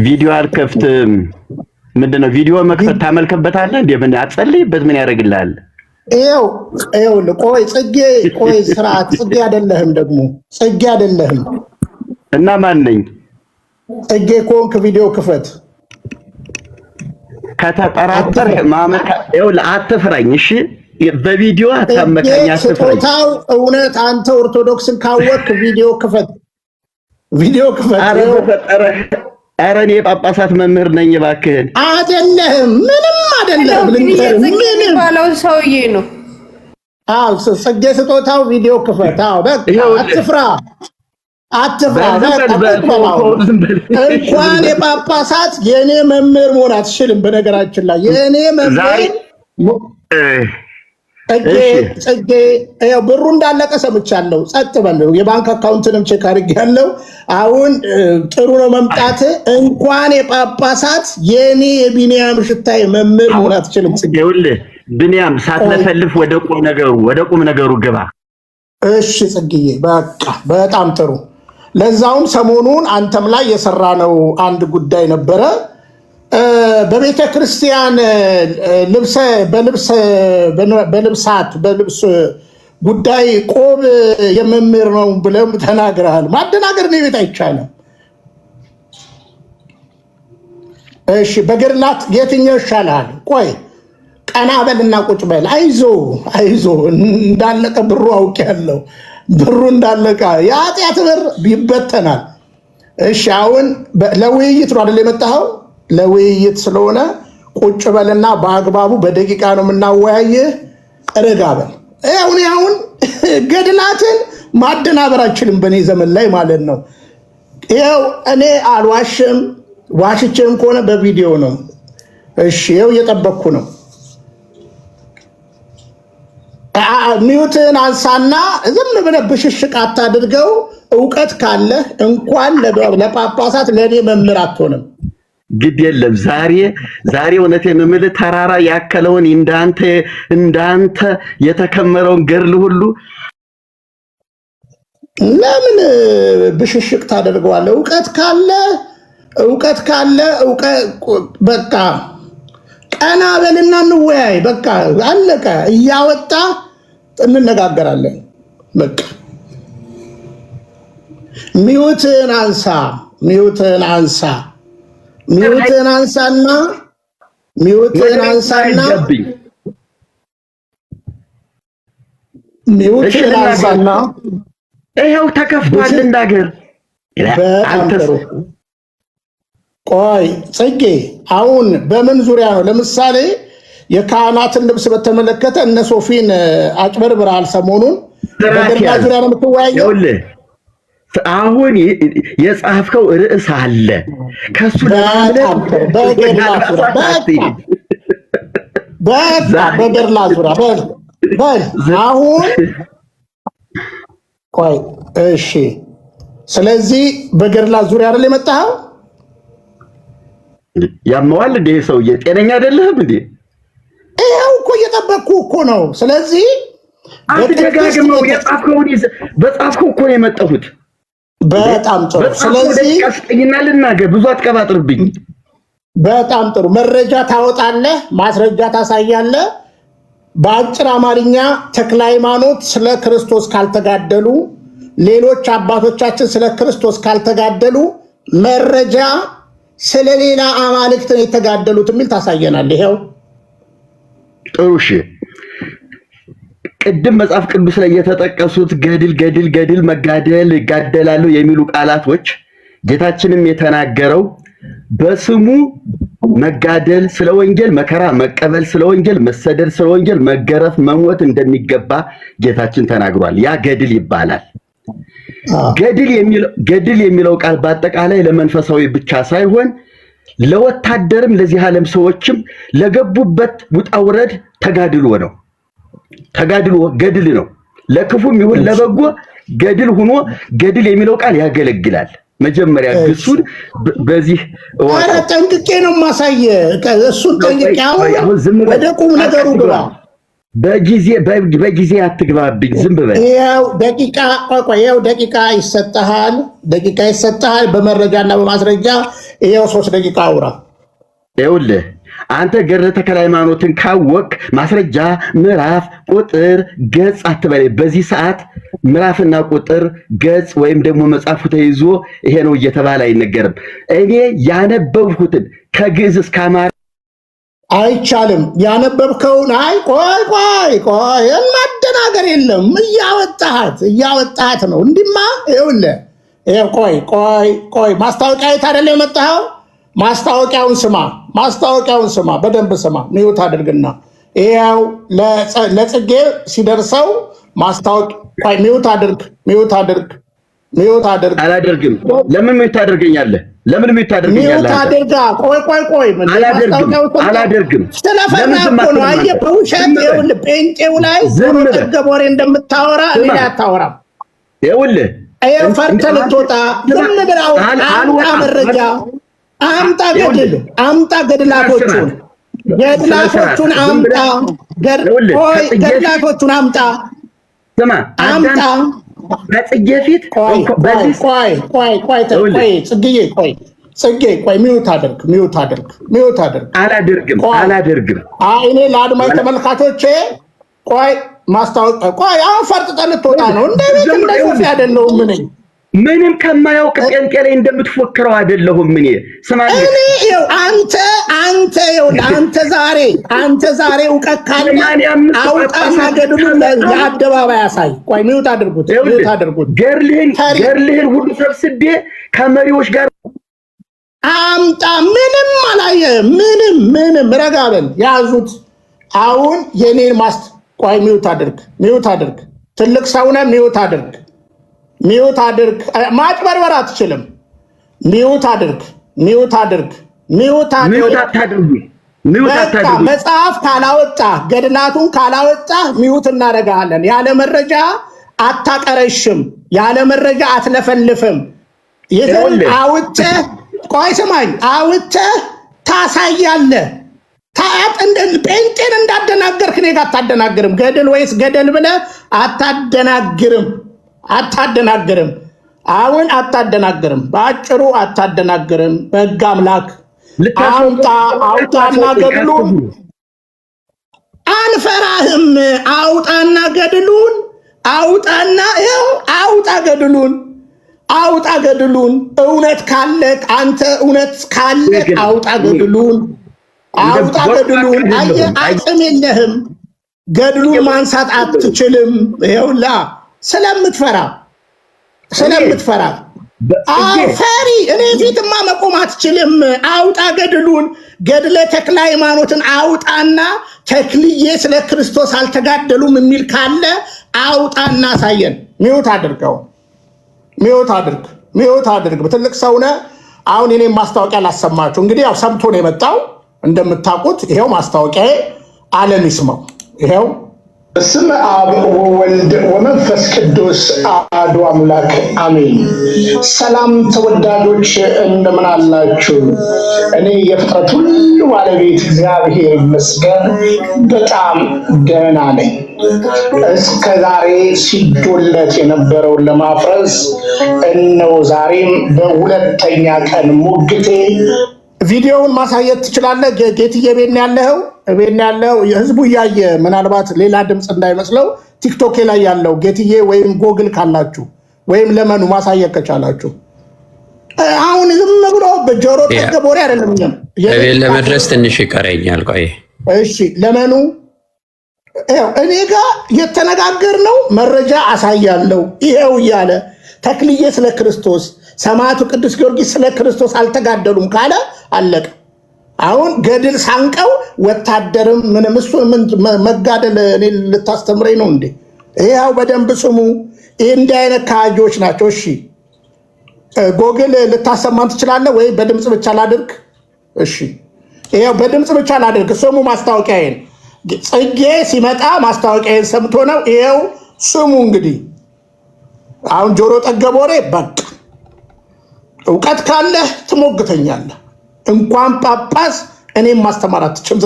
ቪዲዮ አልከፍትም። ምንድነው ቪዲዮ መክፈት ታመልክበታለህ እንዴ? ምን አትጸልይበት? ምን ያደርግልሃል? ይኸው ቆይ ጽጌ፣ ቆይ ስርዓት። ጽጌ አይደለህም ደግሞ ጽጌ አይደለህም። እና ማን ነኝ? ጽጌ ኮንክ ቪዲዮ ክፈት። ከተጠራጠር ማመካ ይኸውልህ፣ አትፍራኝ እሺ። በቪዲዮ አታመካኝ፣ አትፍራኝ። ስጦታው እውነት አንተ ኦርቶዶክስን ካወቅ ቪዲዮ ክፈት። ኧረ በፈጠረህ፣ ኧረ እኔ የጳጳሳት መምህር ነኝ እባክህን። አይደለህም፣ ምንም አይደለህም። ምንም ባለው ሰውዬ ነው። አዎ ጽጌ ስጦታው ቪዲዮ ክፈት። አዎ በቃ አትፍራ። እንኳን የጳጳሳት የእኔ መምህር መሆን አትችልም። በነገራችን ላይ የእኔ መምህር ጽጌ ብሩ እንዳለቀ ሰምቻለሁ። ጸጥ በል። የባንክ አካውንትንም ቼክ አድርጌያለሁ። አሁን ጥሩ ነው መምጣት። እንኳን የጳጳሳት የኔ የቢኒያም ሽታይ መምህር መሆን አትችልም። ጽጌ ይኸውልህ ቢኒያም ሳትለፈልፍ ወደ ቁም ነገሩ ግባ። እሺ ጽጌዬ፣ በቃ በጣም ጥሩ። ለዛውም ሰሞኑን አንተም ላይ የሰራነው አንድ ጉዳይ ነበረ። በቤተ ክርስቲያን በልብስ ጉዳይ ቆብ የመምህር ነው ብለም ተናግረሃል። ማደናገር ነው ቤት አይቻልም። እሺ በገድላት የትኛው ይሻላል? ቆይ ቀና በልና ቁጭ በል። አይዞ እንዳለቀ ብሩ አውቄያለሁ። ብሩ እንዳለቀ የኃጢአት ብር ይበተናል። እሺ አሁን ለውይይት ነው አይደል የመጣኸው? ለውይይት ስለሆነ ቁጭ በልና በአግባቡ በደቂቃ ነው የምናወያየህ። ረጋ በል። አሁን ገድላትን ማደናበር አልችልም በእኔ ዘመን ላይ ማለት ነው። ይኸው እኔ አልዋሽም። ዋሽቼም ከሆነ በቪዲዮ ነው። እሺ ይኸው እየጠበቅኩ ነው። ሚዩትን አንሳና ዝም ብለህ ብሽሽቅ አታድርገው። እውቀት ካለህ እንኳን ለጳጳሳት ለእኔ መምህር አትሆንም። ግድ የለም። ዛሬ እውነቴን ነው የምልህ፣ ተራራ ያከለውን እንዳንተ የተከመረውን ገድል ሁሉ ለምን ብሽሽቅ ታደርገዋለህ? እውቀት ካለ በቃ ቀና በልና እንወያይ። በቃ አለቀ። እያወጣ እንነጋገራለን። በቃ ሚዩትን አንሳና ይኸው ተከፍቷል እንዳገር። ቆይ ጽጌ፣ አሁን በምን ዙሪያ ነው? ለምሳሌ የካህናትን ልብስ በተመለከተ እነ ሶፊን አጭበርብረሃል ሰሞኑን። በገድላ ዙሪያ ነው የምትወያየው? አሁን የጻፍከው ርዕስ አለ። ከሱ በገድላ ዙሪያ በል። አሁን ቆይ እሺ። ስለዚህ በገድላ ዙሪያ አይደል የመጣኸው? ያመዋል እንዴ? ሰውዬ ጤነኛ አይደለህም እንዴ? ይኸው እኮ እየጠበቅኩ እኮ ነው። ስለዚህ አትደጋግመው። በጻፍከው እኮ ነው የመጣሁት። በጣም ጥሩ። ስለዚህ ቀስቀኝና ልናገር፣ ብዙ አትቀባጥርብኝ። በጣም ጥሩ። መረጃ ታወጣለህ፣ ማስረጃ ታሳያለህ። በአጭር አማርኛ ተክለ ሃይማኖት ስለ ክርስቶስ ካልተጋደሉ፣ ሌሎች አባቶቻችን ስለ ክርስቶስ ካልተጋደሉ መረጃ ስለሌላ አማልክት የተጋደሉት የሚል ታሳየናል። ይሄው ጥሩ። እሺ ቅድም መጽሐፍ ቅዱስ ላይ የተጠቀሱት ገድል፣ መጋደል፣ ይጋደላሉ የሚሉ ቃላቶች ጌታችንም የተናገረው በስሙ መጋደል ስለ ወንጌል፣ መከራ መቀበል ስለ ወንጌል፣ መሰደድ ስለ ወንጌል፣ መገረፍ መሞት እንደሚገባ ጌታችን ተናግሯል። ያ ገድል ይባላል። ገድል የሚለው ቃል በአጠቃላይ ለመንፈሳዊ ብቻ ሳይሆን ለወታደርም ለዚህ ዓለም ሰዎችም ለገቡበት ውጣ ውረድ ተጋድሎ ነው። ተጋድሎ ገድል ነው። ለክፉም ይሁን ለበጎ ገድል ሆኖ ገድል የሚለው ቃል ያገለግላል። መጀመሪያ ግሱን በዚህ ወራ ጠንቅቄ ነው ማሳየ እሱን ጠንቅቄው ወደ ቁም ነገሩ ግባ። በጊዜ አትግባብኝ፣ ዝም በል። ያው ደቂቃ ይሰጣል፣ በመረጃና በማስረጃ ይሄው 3 ደቂቃ አውራ። ይኸውልህ አንተ ገድለ ተክለ ሃይማኖትን ካወቅ ማስረጃ ምዕራፍ ቁጥር ገጽ አትበል። በዚህ ሰዓት ምዕራፍና ቁጥር ገጽ ወይም ደግሞ መጽሐፉ ተይዞ ይሄ ነው እየተባለ አይነገርም። እኔ ያነበብኩትን ከግዕዝ እስከ አማርኛ አይቻልም። ያነበብከውን ቆይ የማደናገር የለም። እያወጣሃት ነው እንዲማ። ይኸውልህ ቆይ ማስታወቂያ የት አይደለ የመጣኸው? ማስታወቂያውን ስማ፣ በደንብ ስማ። ሚውት አድርግና ይኸው ለጽጌ ሲደርሰው ማስታወቂያ ሚውት አድርግ። አላደርግም። ለምን ሚውት ታደርገኛለህ? ሚውት አድርጋ። ቆይ አላደርግም። ስለፈራኩ ነው። አየህ፣ በውሸት ይኸውልህ፣ ጴንጤው ላይ ዞሮ ገቦሬ እንደምታወራ እኔ አታወራም። ይኸውልህ ፈርተህ ልትወጣ ዝም ብለህ አምጣ መረጃ፣ አምጣ ገድላቶቹን አምጣ። ገድላቶቹን አምጣ። ስማ አምጣ። በጽጌ ፊት ጽጌ ሚውት አድርግ። አላደርግም። እኔ ለአድማጭ ተመልካቾቼ ማስታወቂያ አሁን ፈርጥጠህ ልትወጣ ነው። እንደ ቤት እንደ ሶፊ አይደለሁም። ምንም ከማያውቅ ጴንጤ ላይ እንደምትፎክረው አይደለሁም። አንተ ዛሬ እውቀት ካለ አውጣና ገድሉን ለአደባባይ አሳይ። ሚውት አድርጉት። ገድልህን ሁሉ ሰብስቤ ከመሪዎች ጋር አምጣ። ምንም አላየህም። ምንም ረጋ በል። ያዙት። አሁን የኔን ሚውት አድርግ። ትልቅ ሰው ነህ። ሚውት አድርግ። ማጭበርበር አትችልም። ሚውት አድርግ። መጽሐፍ ካላወጣ ገድላቱን ካላወጣ ሚውት እናደርጋለን። ያለ መረጃ አታቀረሽም። ያለ መረጃ አትለፈልፍም። ይሄን አውጥተህ ታሳያለህ። ጴንጤን እንዳደናገርክ እኔ ጋር አታደናግርም። ገድል ወይስ ገደል ብለህ አታደናግርም። አሁን አታደናግርም። በአጭሩ አታደናግርም። በሕግ አምላክ አውጣና ገድሉን። አንፈራህም። አውጣና ገድሉን። አውጣ ገድሉን። እውነት ካለ አንተ አውጣ ገድሉን። አየህ፣ አቅም የለህም። ገድሉን ማንሳት አትችልም። ይኸውላ ስለምትፈራ ፈሪ እኔ ፊትማ መቆም አትችልም። አውጣ ገድሉን። ገድለ ተክለ ሃይማኖትን አውጣና ተክልዬ ስለ ክርስቶስ አልተጋደሉም የሚል ካለ አውጣና አሳየን። ሚውት አድርግ። በትልቅ ሰው ነህ። አሁን እኔም ማስታወቂያ ላሰማችሁ። እንግዲህ ያው ሰምቶ ነው የመጣው እንደምታውቁት። ይሄው ማስታወቂያ ዓለም ይስማው። ይሄው በስመ አብ ወወልድ ወመንፈስ ቅዱስ አሐዱ አምላክ አሜን። ሰላም ተወዳጆች እንደምን አላችሁ? እኔ የፍጥረት ሁሉ ባለቤት እግዚአብሔር ይመስገን በጣም ደህና ነኝ። እስከ ዛሬ ሲዶለት የነበረውን ለማፍረስ እነሆ ዛሬም በሁለተኛ ቀን ሙግቴ ቪዲዮውን ማሳየት ትችላለህ። ጌትዬ ቤት ያለው ህዝቡ እያየ ምናልባት ሌላ ድምፅ እንዳይመስለው ቲክቶክ ላይ ያለው ጌትዬ ወይም ጎግል ካላችሁ ወይም ለመኑ ማሳየት ከቻላችሁ። አሁን ዝም ብሎ በጆሮ ጠገብ ወሬ አይደለም። ቤት ለመድረስ ትንሽ ይቀረኛል። ቆይ እሺ፣ ለመኑ እኔ ጋር የተነጋገርነው መረጃ አሳያለሁ። ይሄው እያለ ተክልዬ ስለ ክርስቶስ፣ ሰማዕቱ ቅዱስ ጊዮርጊስ ስለ ክርስቶስ አልተጋደሉም ካለ አለቀ። አሁን ገድል ሳንቀው ወታደርም ምንም እሱ መጋደል እኔ ልታስተምረኝ ነው እንዴ? ይሄው በደንብ ስሙ። ይሄ እንዲህ አይነት ካጆች ናቸው። እሺ ጎግል ልታሰማን ትችላለህ ወይ? በድምጽ ብቻ ላድርግ። እሺ ይሄው በድምጽ ብቻ ላድርግ። ስሙ ማስታወቂያዬን። ጽጌ ሲመጣ ማስታወቂያዬን ሰምቶ ነው። ይሄው ስሙ እንግዲህ አሁን ጆሮ ጠገብ ወሬ በቃ እውቀት ካለ ትሞግተኛለህ። እንኳን ጳጳስ እኔም ማስተማር አትችልም።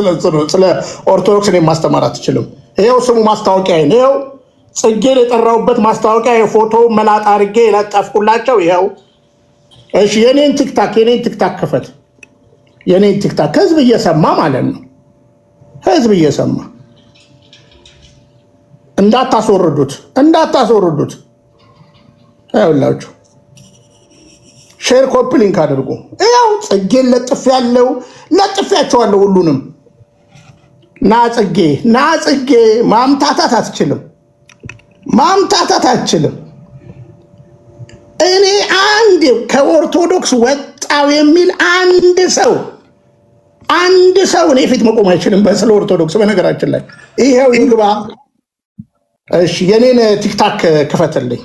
ስለ ኦርቶዶክስ እኔም ማስተማር አትችልም። ይሄው ስሙ ማስታወቂያዬን። ይሄው ጽጌን የጠራሁበት ማስታወቂያ የፎቶ መላጣ አድርጌ የለጠፍኩላቸው ይሄው። እሺ የኔን ቲክታክ ክፈት። የኔን ቲክታክ ህዝብ እየሰማ ማለት ነው። ህዝብ እየሰማ እንዳታስወርዱት። አይውላችሁ ሼር ኮፒ ሊንክ አድርጉ። ያው ጽጌን ለጥፌያቸዋለሁ ሁሉንም። ና ጽጌ ማምታታት አትችልም። እኔ አንድ ከኦርቶዶክስ ወጣው የሚል አንድ ሰው እኔ ፊት መቆም አይችልም። በስለ ኦርቶዶክስ በነገራችን ላይ ይሄው ይግባ። እሺ የኔን ቲክታክ ክፈትልኝ።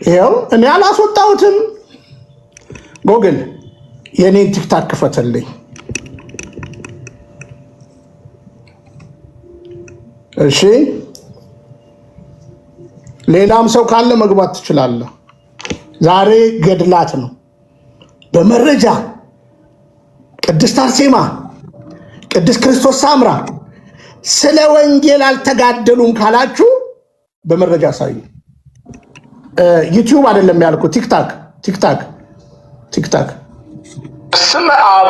ይሄው እኔ አላስወጣሁትም። ጎግል የኔን ቲክታክ ክፈትልኝ። እሺ ሌላም ሰው ካለ መግባት ትችላለህ። ዛሬ ገድላት ነው በመረጃ ቅድስት አርሴማ፣ ቅድስት ክርስቶስ ሳምራ ስለ ወንጌል አልተጋደሉም ካላችሁ በመረጃ አሳዩ። ዩቲዩብ አይደለም ያልኩ ቲክታክ ስም አብ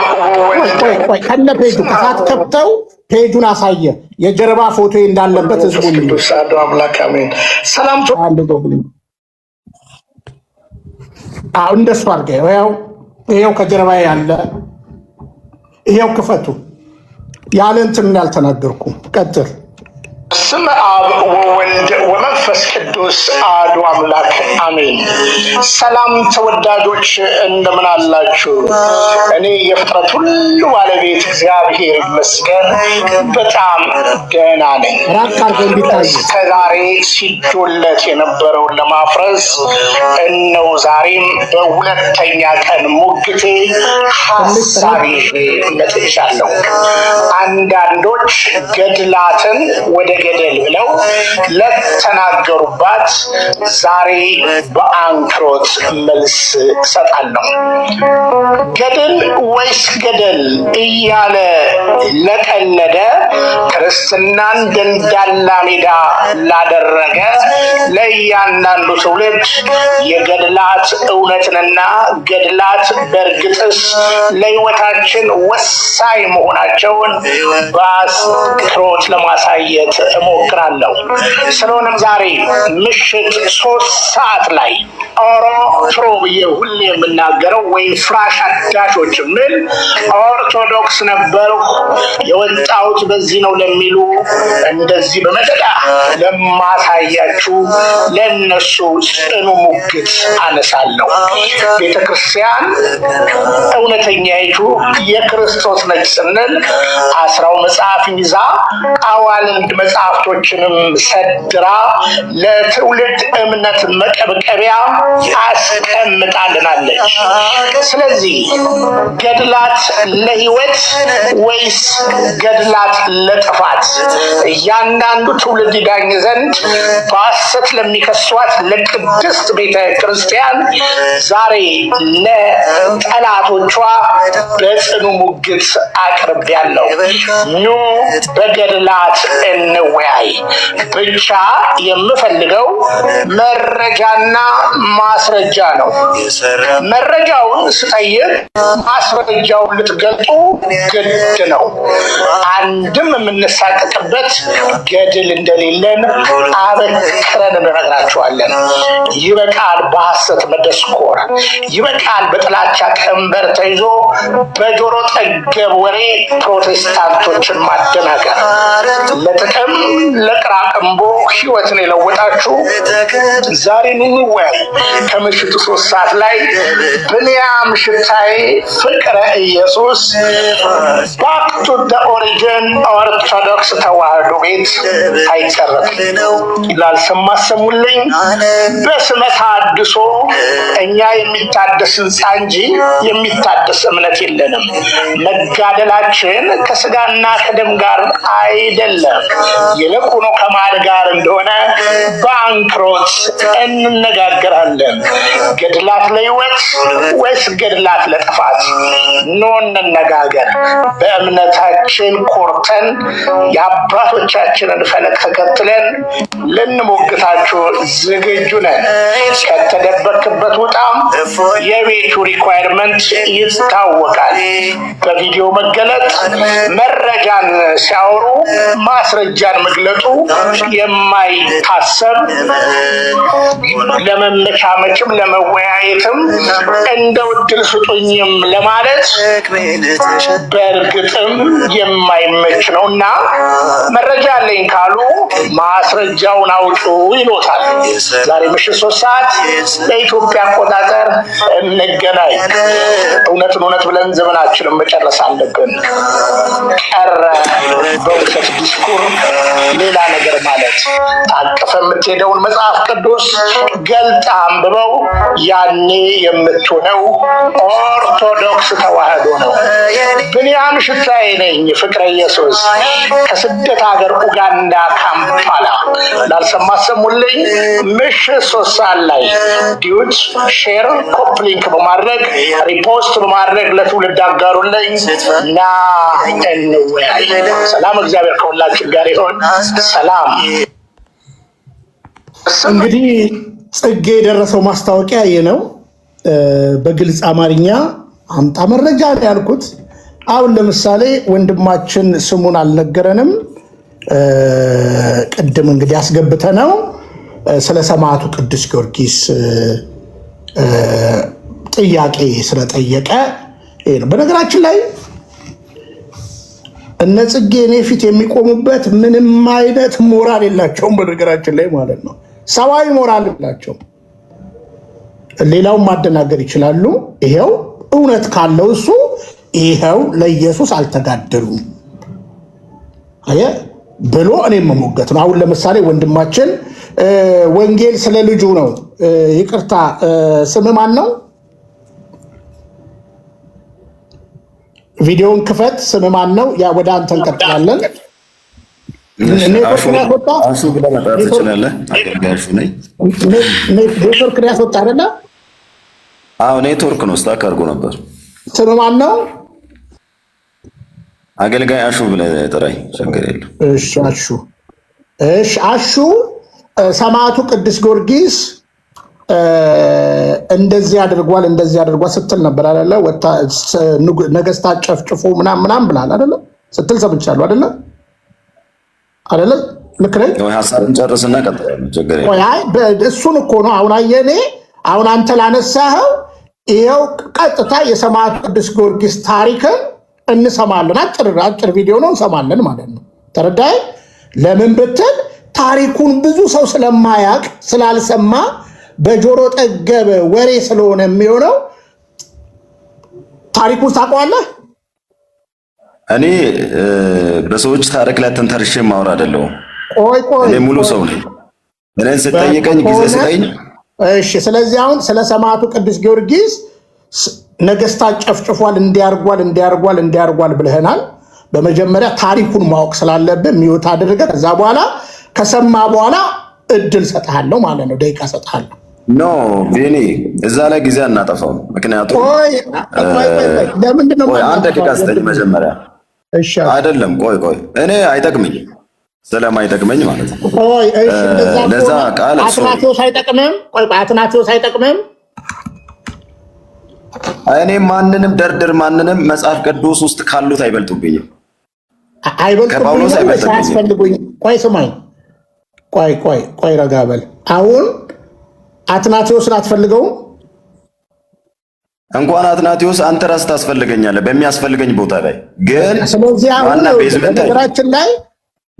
ቆይ ከነ ፔጁ ከሳት ከብተው ፔጁን አሳየ። የጀርባ ፎቶ እንዳለበት ህዝቡ ቅዱስ አሐዱ አምላክ አሜን። ሰላም እንደሱ አድርገህ ይኸው ከጀርባ ያለ ይኸው ክፈቱ። ያለ እንትን ያልተናገርኩ ቀጥል። ስም አብ ወወልድ ወመንፈስ ቅዱስ አሐዱ አምላክ አሜን። ሰላም ተወዳጆች እንደምን አላችሁ? እኔ የፍጥረት ሁሉ ባለቤት እግዚአብሔር ይመስገን በጣም ደህና ነኝ። እስከዛሬ ሲዶለት የነበረውን ለማፍረስ እነሆ ዛሬም በሁለተኛ ቀን ሙግቴ ሀሳብ ይዤ መጥቻለሁ። አንዳንዶች ገድላትን ወደ ገደል ብለው ለተናገሩባት ዛሬ በአንክሮት መልስ እሰጣለሁ። ገድል ወይስ ገደል እያለ ለቀለደ ክርስትናን ደንዳላ ሜዳ ላደረገ ለእያንዳንዱ ትውልድ የገድላት እውነትንና ገድላት በእርግጥስ ለሕይወታችን ወሳኝ መሆናቸውን በአንክሮት ለማሳየት እሞክራለሁ። ስለሆነም ዛሬ ምሽት 3 ሰዓት ላይ ኦሮትሮ ብዬ ሁሌ የምናገረው ወይም ፍራሽ አዳሾች ምን ኦርቶዶክስ ነበርኩ የወጣሁት በዚህ ነው ለሚሉ እንደዚህ በመጠዳ ለማሳያችሁ ለነሱ ጽኑ ሙግት አነሳለሁ። ቤተክርስቲያን እውነተኛይቱ የክርስቶስ ነች ስንል 10 መጽሐፍ ይዛ አዋልድ መጽሐፍቶችንም ሰድራ ለትውልድ እምነት መቀበቂያ አስቀምጣልናለች። ስለዚህ ገድላት ለሕይወት ወይስ ገድላት ለጥፋት? እያንዳንዱ ትውልድ ይዳኝ ዘንድ በሐሰት ለሚከሷት ለቅድስት ቤተ ክርስቲያን ዛሬ ለጠላቶቿ በጽኑ ሙግት አቅርቤያለሁ። ኑ በገድላት እንወያይ። ብቻ የምፈልገው መረጃና ማስረጃ ነው። መረጃውን ስጠይቅ ማስረጃውን ልትገልጡ ግድ ነው። አንድም የምንሳቀቅበት ገድል እንደሌለን አበክረን እንነግራችኋለን። ይበቃል በሐሰት መደስኮር፣ ይበቃል በጥላቻ ቀንበር ተይዞ በጆሮ ጠገብ ወሬ ፕሮቴስታንቶችን ማደናገር። ለጥቅም ለቅራቅንቦ ህይወትን የለወጣችሁ ዛሬ እንወያይ። ከምሽቱ 3 ሰዓት ላይ ብንያም ሽታዬ ፍቅረ ኢየሱስ ባክ ቱ ዘ ኦሪጂን ኦርቶዶክስ ተዋህዶ ቤት አይቀርም። ላልሰማ ሰሙልኝ። በስመ ተሐድሶ እኛ የሚታደስ ህንፃ እንጂ የሚታደስ እምነት የለንም። መጋደላችን ከስጋና ከደም ጋር አይደለም፣ ይልቁኑ ከማን ጋር እንደሆነ በአንክሮት እንነጋገራለን። ገድላት ለህይወት ወይስ ገድላት ለጥፋት? ኖ እንነጋገር። በእምነታችን ኮርተን የአባቶቻችንን ፈለግ ተከትለን ልንሞግታችሁ ዝግጁ ነን። ከተደበክበት ውጣም። የቤቱ ሪኳየርመንት ይታወቃል። በቪዲዮ መገለጥ፣ መረጃን ሲያወሩ ማስረጃን መግለጡ የማይታሰብ ለመመቻመችም ለመወያየትም እንደው እድል ስጡኝም ለማለት በእርግጥም የማይመች ነው እና መረጃ አለኝ ካሉ ማስረጃውን አውጡ ይሎታል። ዛሬ ምሽት 3 ሰዓት በኢትዮጵያ አቆጣጠር እንገናኝ። እውነትን እውነት ብለን ዘመናችንን መጨረስ አለብን። ቀረ በውሸት ዲስኩር ሌላ ነገር ማለት። ታቅፈ የምትሄደውን መጽሐፍ ቅዱስ ገልጣ አንብበው። ያኔ የምትሆነው ኦርቶዶክስ ተዋህዶ ነው። ብንያም ሽታዬ ነኝ ፍቅረ ኢየሱስ ከስደት ሀገር ኡጋንዳ ካምፓላ። ላልሰማ ሰሙልኝ። ምሽት 3 ሰዓት ላይ ዲዩት ሼር ኮፕሊንክ በማድረግ ሪፖስት በማድረግ ለትውልድ አጋሩልኝ እና እንወያይ። ሰላም፣ እግዚአብሔር ከሁላችን ጋር ይሆን። ሰላም። እንግዲህ ጽጌ የደረሰው ማስታወቂያ ይህ ነው። በግልጽ አማርኛ አምጣ መረጃ ነው ያልኩት። አሁን ለምሳሌ ወንድማችን ስሙን አልነገረንም። ቅድም እንግዲህ አስገብተ ነው ስለ ሰማዕቱ ቅዱስ ጊዮርጊስ ጥያቄ ስለጠየቀ ይሄ ነው። በነገራችን ላይ እነ ጽጌ እኔ ፊት የሚቆሙበት ምንም አይነት ሞራል የላቸውም። በነገራችን ላይ ማለት ነው ሰዋዊ ሞራል የላቸውም። ሌላውን ማደናገር ይችላሉ። ይሄው እውነት ካለው እሱ ይሄው ለኢየሱስ አልተጋደሉም አየ ብሎ እኔም መሞገት ነው። አሁን ለምሳሌ ወንድማችን ወንጌል ስለ ልጁ ነው። ይቅርታ ስም ማን ነው? ቪዲዮን ክፈት። ስም ማን ነው? ያ ወደ አንተ እንቀጥላለን። ኔትወርክ ያስወጣ አይደለ? አዎ ኔትወርክ ነው። ስታክ አድርጎ ነበር። ስም ማን ነው? አገልጋይ አሹ ብለህ ጥራኝ፣ ችግር የለም። እሺ አሹ። እሺ አሹ ሰማዕቱ ቅዱስ ጊዮርጊስ እንደዚህ አድርጓል ስትል ነበር አይደለ? ነገስታት ጨፍጭፎ ምናምን ብላል አይደለ? ስትል ሰምቻለሁ አይደለ? ልክ ነኝ? ሀሳብን ጨርስና ቀጥላለሁ፣ ችግር የለም። እሱን እኮ ነው አሁን አየኔ። አሁን አንተ ላነሳኸው ይኸው ቀጥታ የሰማዕቱ ቅዱስ ጊዮርጊስ ታሪክን እንሰማለን። አጭር ቪዲዮ ነው እንሰማለን ማለት ነው። ተረዳይ? ለምን ብትል ታሪኩን ብዙ ሰው ስለማያውቅ ስላልሰማ በጆሮ ጠገብ ወሬ ስለሆነ የሚሆነው። ታሪኩን ታውቀዋለህ? እኔ በሰዎች ታሪክ ላይ ተንተርሼ ማውራ አይደለሁም። እኔ ሙሉ ሰው ነኝ። እኔን ስጠይቀኝ ጊዜ ስጠኝ። እሺ፣ ስለዚህ አሁን ስለ ሰማዕቱ ቅዱስ ጊዮርጊስ ነገስታት ጨፍጭፏል፣ እንዲያርጓል ብለህናል። በመጀመሪያ ታሪኩን ማወቅ ስላለብህ ሚውት አድርገህ ከዛ በኋላ ከሰማ በኋላ እድል ሰጥሃለሁ ማለት ነው። ደቂቃ ሰጥሃለሁ። ኖ ቪኒ እዛ ላይ ጊዜ አናጠፋው። ምክንያቱም ለምንድን ነው አንድ ደቂቃ ስጠኝ መጀመሪያ። አይደለም ቆይ እኔ አይጠቅምኝ ስለማይጠቅመኝ ማለት ነው። ለዛ ቃል አትናቴዎስ አይጠቅምም። አትናቴዎስ አይጠቅምም። እኔ ማንንም ደርድር ማንንም መጽሐፍ ቅዱስ ውስጥ ካሉት አይበልጡብኝም። ከጳውሎስ አይበልጡብኝም። ቆይ ስማኝ፣ ቆይ ረጋ በል። አሁን አትናቴዎስን አትፈልገውም? እንኳን አትናቴዎስ አንተ ራስህ ታስፈልገኛለህ በሚያስፈልገኝ ቦታ ላይ ግን ስለዚህ አሁን በነገራችን ላይ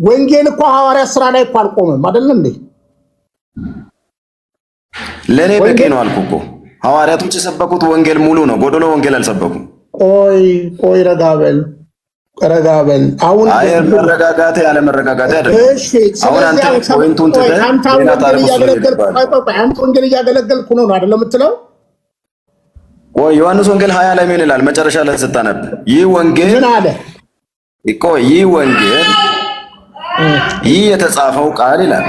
ወንጌል እኮ ሐዋርያ ሥራ ላይ እኮ አልቆመም አይደል እንዴ? ለኔ በቂ ነው አልኩ እኮ። ሐዋርያቶች የሰበኩት ወንጌል ሙሉ ነው፣ ጎደሎ ወንጌል አልሰበኩም። ቆይ ረጋ በል። አሁን መረጋጋት ያለ መረጋጋት አይደለም። አሁን አንተ ፖይንቱን ትተህ ሌላ ታሪክ አንተ ወንጌል እያገለገልኩ ነው አይደል የምትለው? ቆይ ዮሐንስ ወንጌል 20 ላይ ምን ይላል? መጨረሻ ላይ ስታነብ ይህ ወንጌል ምን አለ? ይህ ወንጌል ይህ የተጻፈው ቃል ይላል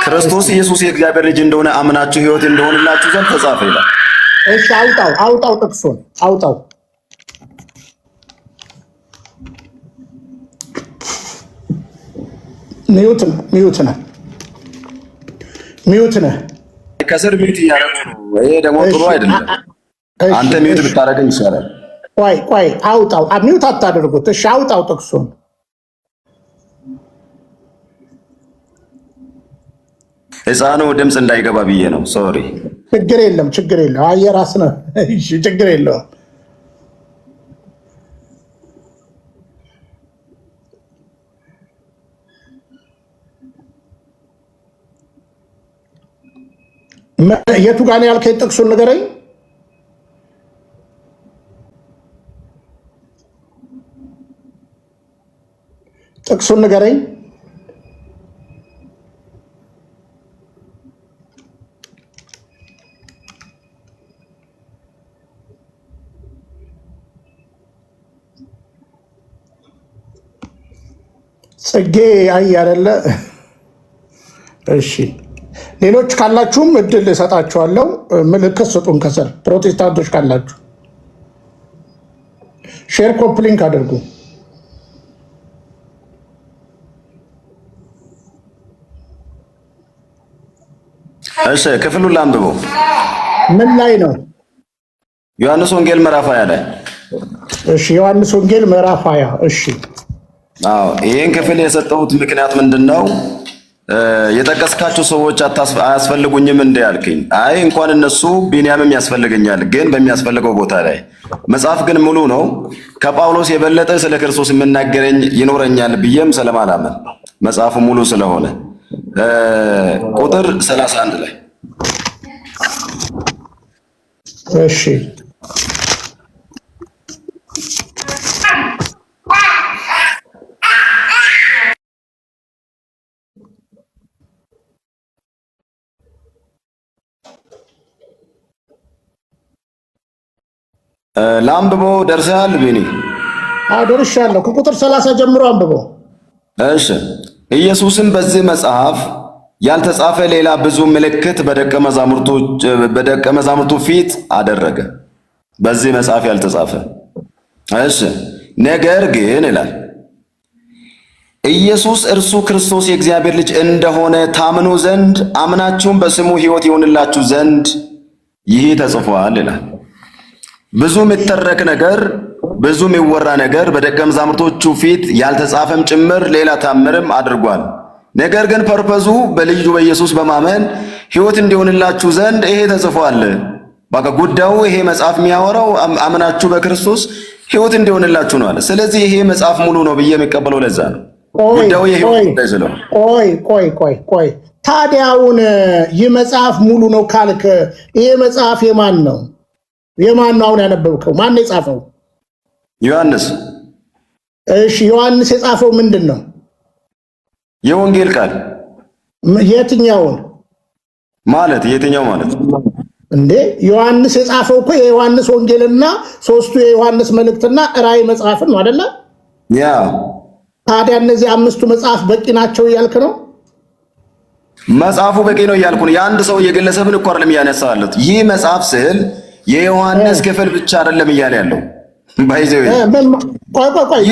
ክርስቶስ ኢየሱስ የእግዚአብሔር ልጅ እንደሆነ አምናችሁ ሕይወት እንደሆነላችሁ ዘንድ ተጻፈ ይላል። እሺ አውጣው ጥቅሱን አውጣው። ሚዩት ነህ። ከስር ሚዩት እያደረጉ ነው። ይሄ ደግሞ ጥሩ አይደለም። አንተ ሚዩት ብታደርገኝ ይሻላል። ቆይ አውጣው። ሚዩት አታደርጉት። እሺ አውጣው ጥቅሱን። ሕፃኑ ድምፅ እንዳይገባ ብዬ ነው። ሶሪ። ችግር የለም። አየህ ራስህ ነህ። እሺ ችግር የለውም። የቱ ጋር ነው ያልከኝ? ጥቅሱን ንገረኝ። ጥቅሱን ንገረኝ። ጽጌ አይ አይደለ? እሺ ሌሎች ካላችሁም እድል እሰጣችኋለሁ። ምልክት ስጡን ከስር። ፕሮቴስታንቶች ካላችሁ ሼር ኮፕሊንክ አድርጉ። እሺ ክፍሉን ላንብበው። ምን ላይ ነው? ዮሐንስ ወንጌል ምዕራፍ 20 ላይ። እሺ ዮሐንስ ወንጌል ምዕራፍ 20። እሺ ይህን ክፍል የሰጠሁት ምክንያት ምንድነው? የጠቀስካቸው ሰዎች አያስፈልጉኝም እንደ ያልከኝ፣ አይ እንኳን እነሱ ቢንያምም ያስፈልገኛል፣ ግን በሚያስፈልገው ቦታ ላይ መጽሐፍ ግን ሙሉ ነው። ከጳውሎስ የበለጠ ስለ ክርስቶስ የምናገረኝ ይኖረኛል ብዬም ስለማላመን መጽሐፉ ሙሉ ስለሆነ ቁጥር 31 ላይ እሺ ለአንብበው ደርሰሃል ቢኒ? ደርሻለሁ። ከቁጥር 30 ጀምሮ አንብበው። እሺ ኢየሱስም በዚህ መጽሐፍ ያልተጻፈ ሌላ ብዙ ምልክት በደቀ መዛሙርቱ ፊት አደረገ። በዚህ መጽሐፍ ያልተጻፈ። እሺ ነገር ግን ይላል ኢየሱስ እርሱ ክርስቶስ የእግዚአብሔር ልጅ እንደሆነ ታምኑ ዘንድ አምናችሁም በስሙ ሕይወት ይሆንላችሁ ዘንድ ይህ ተጽፏል ይላል። ብዙ የሚተረክ ነገር፣ ብዙ የሚወራ ነገር በደቀ መዛሙርቶቹ ፊት ያልተጻፈም ጭምር ሌላ ታምርም አድርጓል። ነገር ግን ፐርፐዙ በልጁ በኢየሱስ በማመን ሕይወት እንዲሆንላችሁ ዘንድ ይሄ ተጽፏል። በቃ ጉዳዩ ይሄ መጽሐፍ የሚያወራው አምናችሁ በክርስቶስ ሕይወት እንዲሆንላችሁ ነው አለ። ስለዚህ ይሄ መጽሐፍ ሙሉ ነው ብዬ የሚቀበለው ለዛ ነው። ጉዳዩ የሕይወት ጉዳይ ስለሆነ። ቆይ ታዲያውን ይህ መጽሐፍ ሙሉ ነው ካልክ ይሄ መጽሐፍ የማን ነው? አሁን ያነበብከው ማን ነው የጻፈው? ዮሐንስ። እሺ ዮሐንስ የጻፈው ምንድን ነው? የወንጌል ቃል። የትኛውን ማለት? የትኛው ማለት እንዴ? ዮሐንስ የጻፈው እኮ የዮሐንስ ወንጌልና ሶስቱ የዮሐንስ መልእክትና ራእይ መጽሐፍን ነው አይደለ? ያ ታዲያ እነዚህ አምስቱ መጽሐፍ በቂ ናቸው እያልክ ነው? መጽሐፉ በቂ ነው እያልኩ ነው። የአንድ ሰው የግለሰብን እኮ አይደለም እያነሳለት። ይህ መጽሐፍ ስል የዮሐንስ ክፍል ብቻ አይደለም እያለ ያለው ባይዘው። ቆይ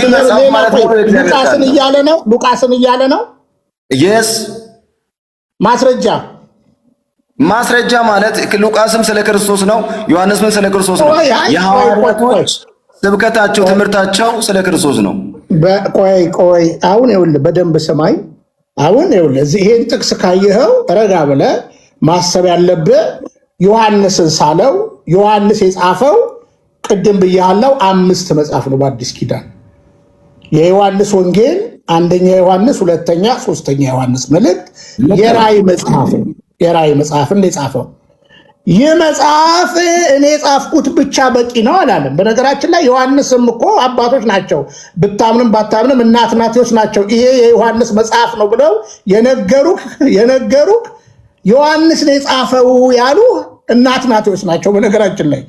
ሉቃስን እያለ ነው። የስ ማስረጃ ማለት ሉቃስም ስለ ክርስቶስ ነው፣ ዮሐንስም ስለ ክርስቶስ ነው። የሐዋርያቶች ስብከታቸው፣ ትምህርታቸው ስለ ክርስቶስ ነው። ቆይ አሁን ይኸውልህ በደንብ ስማኝ። አሁን ይኸውልህ ይሄን ጥቅስ ካየኸው ረጋ ብለህ ማሰብ ያለብህ ዮሐንስን ሳለው ዮሐንስ የጻፈው ቅድም ብያለው 5 መጽሐፍ ነው በአዲስ ኪዳን። የዮሐንስ ወንጌል አንደኛ ዮሐንስ፣ ሁለተኛ፣ ሶስተኛ ዮሐንስ መልእክት የራእይ መጽሐፍን የጻፈው። ይህ መጽሐፍ እኔ ጻፍኩት ብቻ በቂ ነው አላለም። በነገራችን ላይ ዮሐንስም እኮ አባቶች ናቸው፣ ብታምንም ባታምንም እነ አትናቴዎስ ናቸው ይሄ የዮሐንስ መጽሐፍ ነው ብለው የነገሩክ ዮሐንስ ነው የጻፈው ያሉ እነ አትናቴዎስ ናቸው። በነገራችን ላይ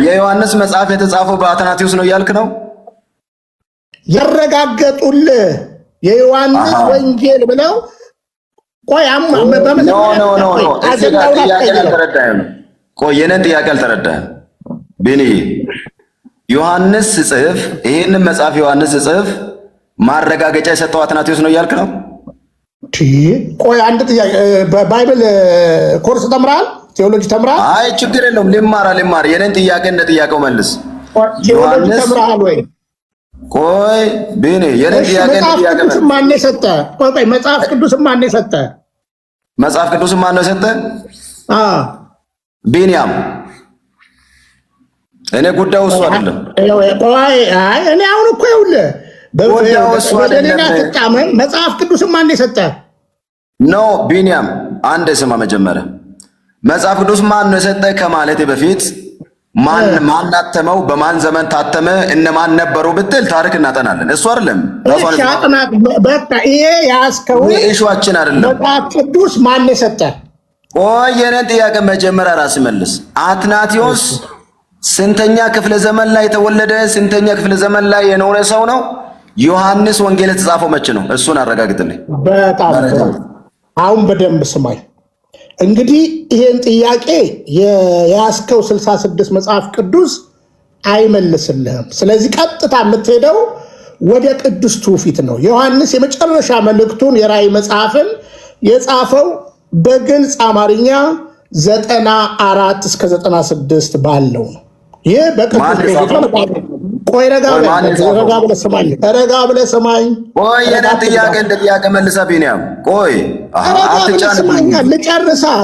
የዮሐንስ መጽሐፍ የተጻፈው በአትናቴዎስ ነው እያልክ ነው? ያረጋገጡልህ የዮሐንስ ወንጌል ብለው የኔን ጥያቄ አልተረዳህም ቢኒ። ዮሐንስ ጽሕፍ ይህንን መጽሐፍ ዮሐንስ ጽሕፍ ማረጋገጫ የሰጠው አትናቴዎስ ነው እያልክ ነው? ቆይ አንድ ጥያቄ፣ በባይብል ኮርስ ተምራል? ቴዎሎጂ ተምራል? አይ ችግር የለውም ልማር። የኔን ጥያቄ እንደ ጥያቄው መልስ። ቴዎሎጂ ተምራል ወይ? ቆይ ቢኒ የኔን ጥያቄ እንደ ጥያቄ መልስ። ማን የሰጠ? ቆይ መጽሐፍ ቅዱስ ማን የሰጠ? መጽሐፍ ቅዱስ ማን ነው የሰጠ? ቢኒያም። እኔ ጉዳዩ እሱ አይደለም። ቆይ እኔ አሁን እኮ ይኸውልህ በሌላ ትጣመም። መጽሐፍ ቅዱስ ማን የሰጠ? ኖ ቢኒያም አንድ ስማ። መጀመሪያ መጽሐፍ ቅዱስ ማን ነው የሰጠ ከማለቴ በፊት ማን አተመው፣ በማን ዘመን ታተመ፣ እነማን ነበሩ ብትል ታሪክ እናጠናለን። እሱ አይደለም በቃ ይሄ ያስከው ኢሹአችን አይደለም። መጽሐፍ ቅዱስ ማን የሰጠ? ቆይ የኔን ጥያቄ መጀመሪያ ራስ መልስ። አትናቴዎስ ስንተኛ ክፍለ ዘመን ላይ የተወለደ ስንተኛ ክፍለ ዘመን ላይ የኖረ ሰው ነው? ዮሐንስ ወንጌል የተጻፈው መቼ ነው? እሱን አረጋግጥልኝ። በጣም አሁን በደንብ ስማኝ። እንግዲህ ይሄን ጥያቄ የያዝከው 66 መጽሐፍ ቅዱስ አይመልስልህም። ስለዚህ ቀጥታ የምትሄደው ወደ ቅዱስ ትውፊት ነው። ዮሐንስ የመጨረሻ መልእክቱን የራእይ መጽሐፍን የጻፈው በግልጽ አማርኛ 94 እስከ 96 ባለው ነው። ይህ በቅዱስ ቆይ ረጋ ብለህ ስማኝ። ቆይ የኔን ጥያቄ እንደ ጥያቄ መልሳ ቢኒያም። ቆይ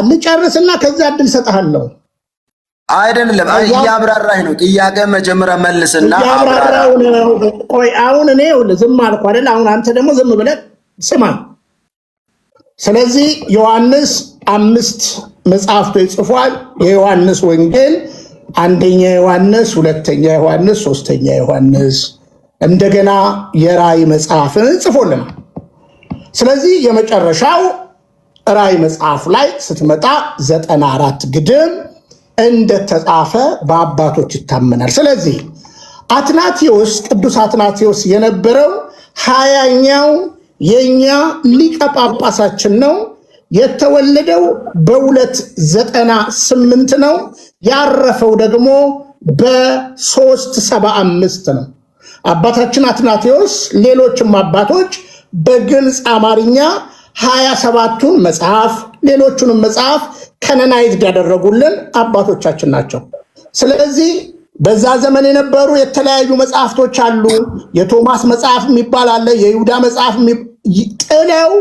ልጨርስና ከዚያ እድል እሰጥሃለሁ። አይደለም እያብራራህ ነው። ጥያቄ መጀመሪያ መልስና እያብራራሁ ነው። ቆይ አሁን እኔ ዝም አልኩ አይደል? አሁን አንተ ደግሞ ዝም ብለህ ስማ። ስለዚህ ዮሐንስ 5 መጽሐፍቶች ጽፏል። የዮሐንስ ወንጌል አንደኛ ዮሐንስ፣ ሁለተኛ ዮሐንስ፣ ሶስተኛ ዮሐንስ እንደገና የራእይ መጽሐፍን ጽፎልናል። ስለዚህ የመጨረሻው ራእይ መጽሐፍ ላይ ስትመጣ 94 ግድም እንደተጻፈ በአባቶች ይታመናል። ስለዚህ አትናቴዎስ ቅዱስ አትናቴዎስ የነበረው 20ኛው የኛ ሊቀ ጳጳሳችን ነው። የተወለደው በ298 ነው። ያረፈው ደግሞ በ375 ነው። አባታችን አትናቴዎስ ሌሎችም አባቶች በግልጽ አማርኛ 27ቱን መጽሐፍ ሌሎቹንም መጽሐፍ ከነናይዝድ ያደረጉልን አባቶቻችን ናቸው። ስለዚህ በዛ ዘመን የነበሩ የተለያዩ መጽሐፍቶች አሉ። የቶማስ መጽሐፍ የሚባል አለ፣ የይሁዳ መጽሐፍ ጥለው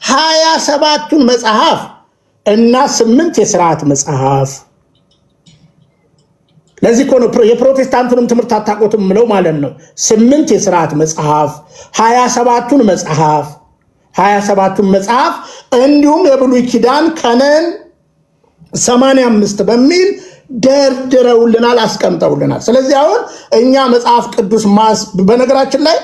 27ቱን መጽሐፍ እና 8 የሥርዓት መጽሐፍ። ለዚህ እኮ ነው የፕሮቴስታንቱንም ትምህርት አታውቁትም ምለው ማለት ነው። 8 የሥርዓት መጽሐፍ፣ 27ቱን መጽሐፍ እንዲሁም የብሉይ ኪዳን ከነን 85 በሚል ደርድረውልናል፣ አስቀምጠውልናል። ስለዚህ አሁን እኛ መጽሐፍ ቅዱስ በነገራችን ላይ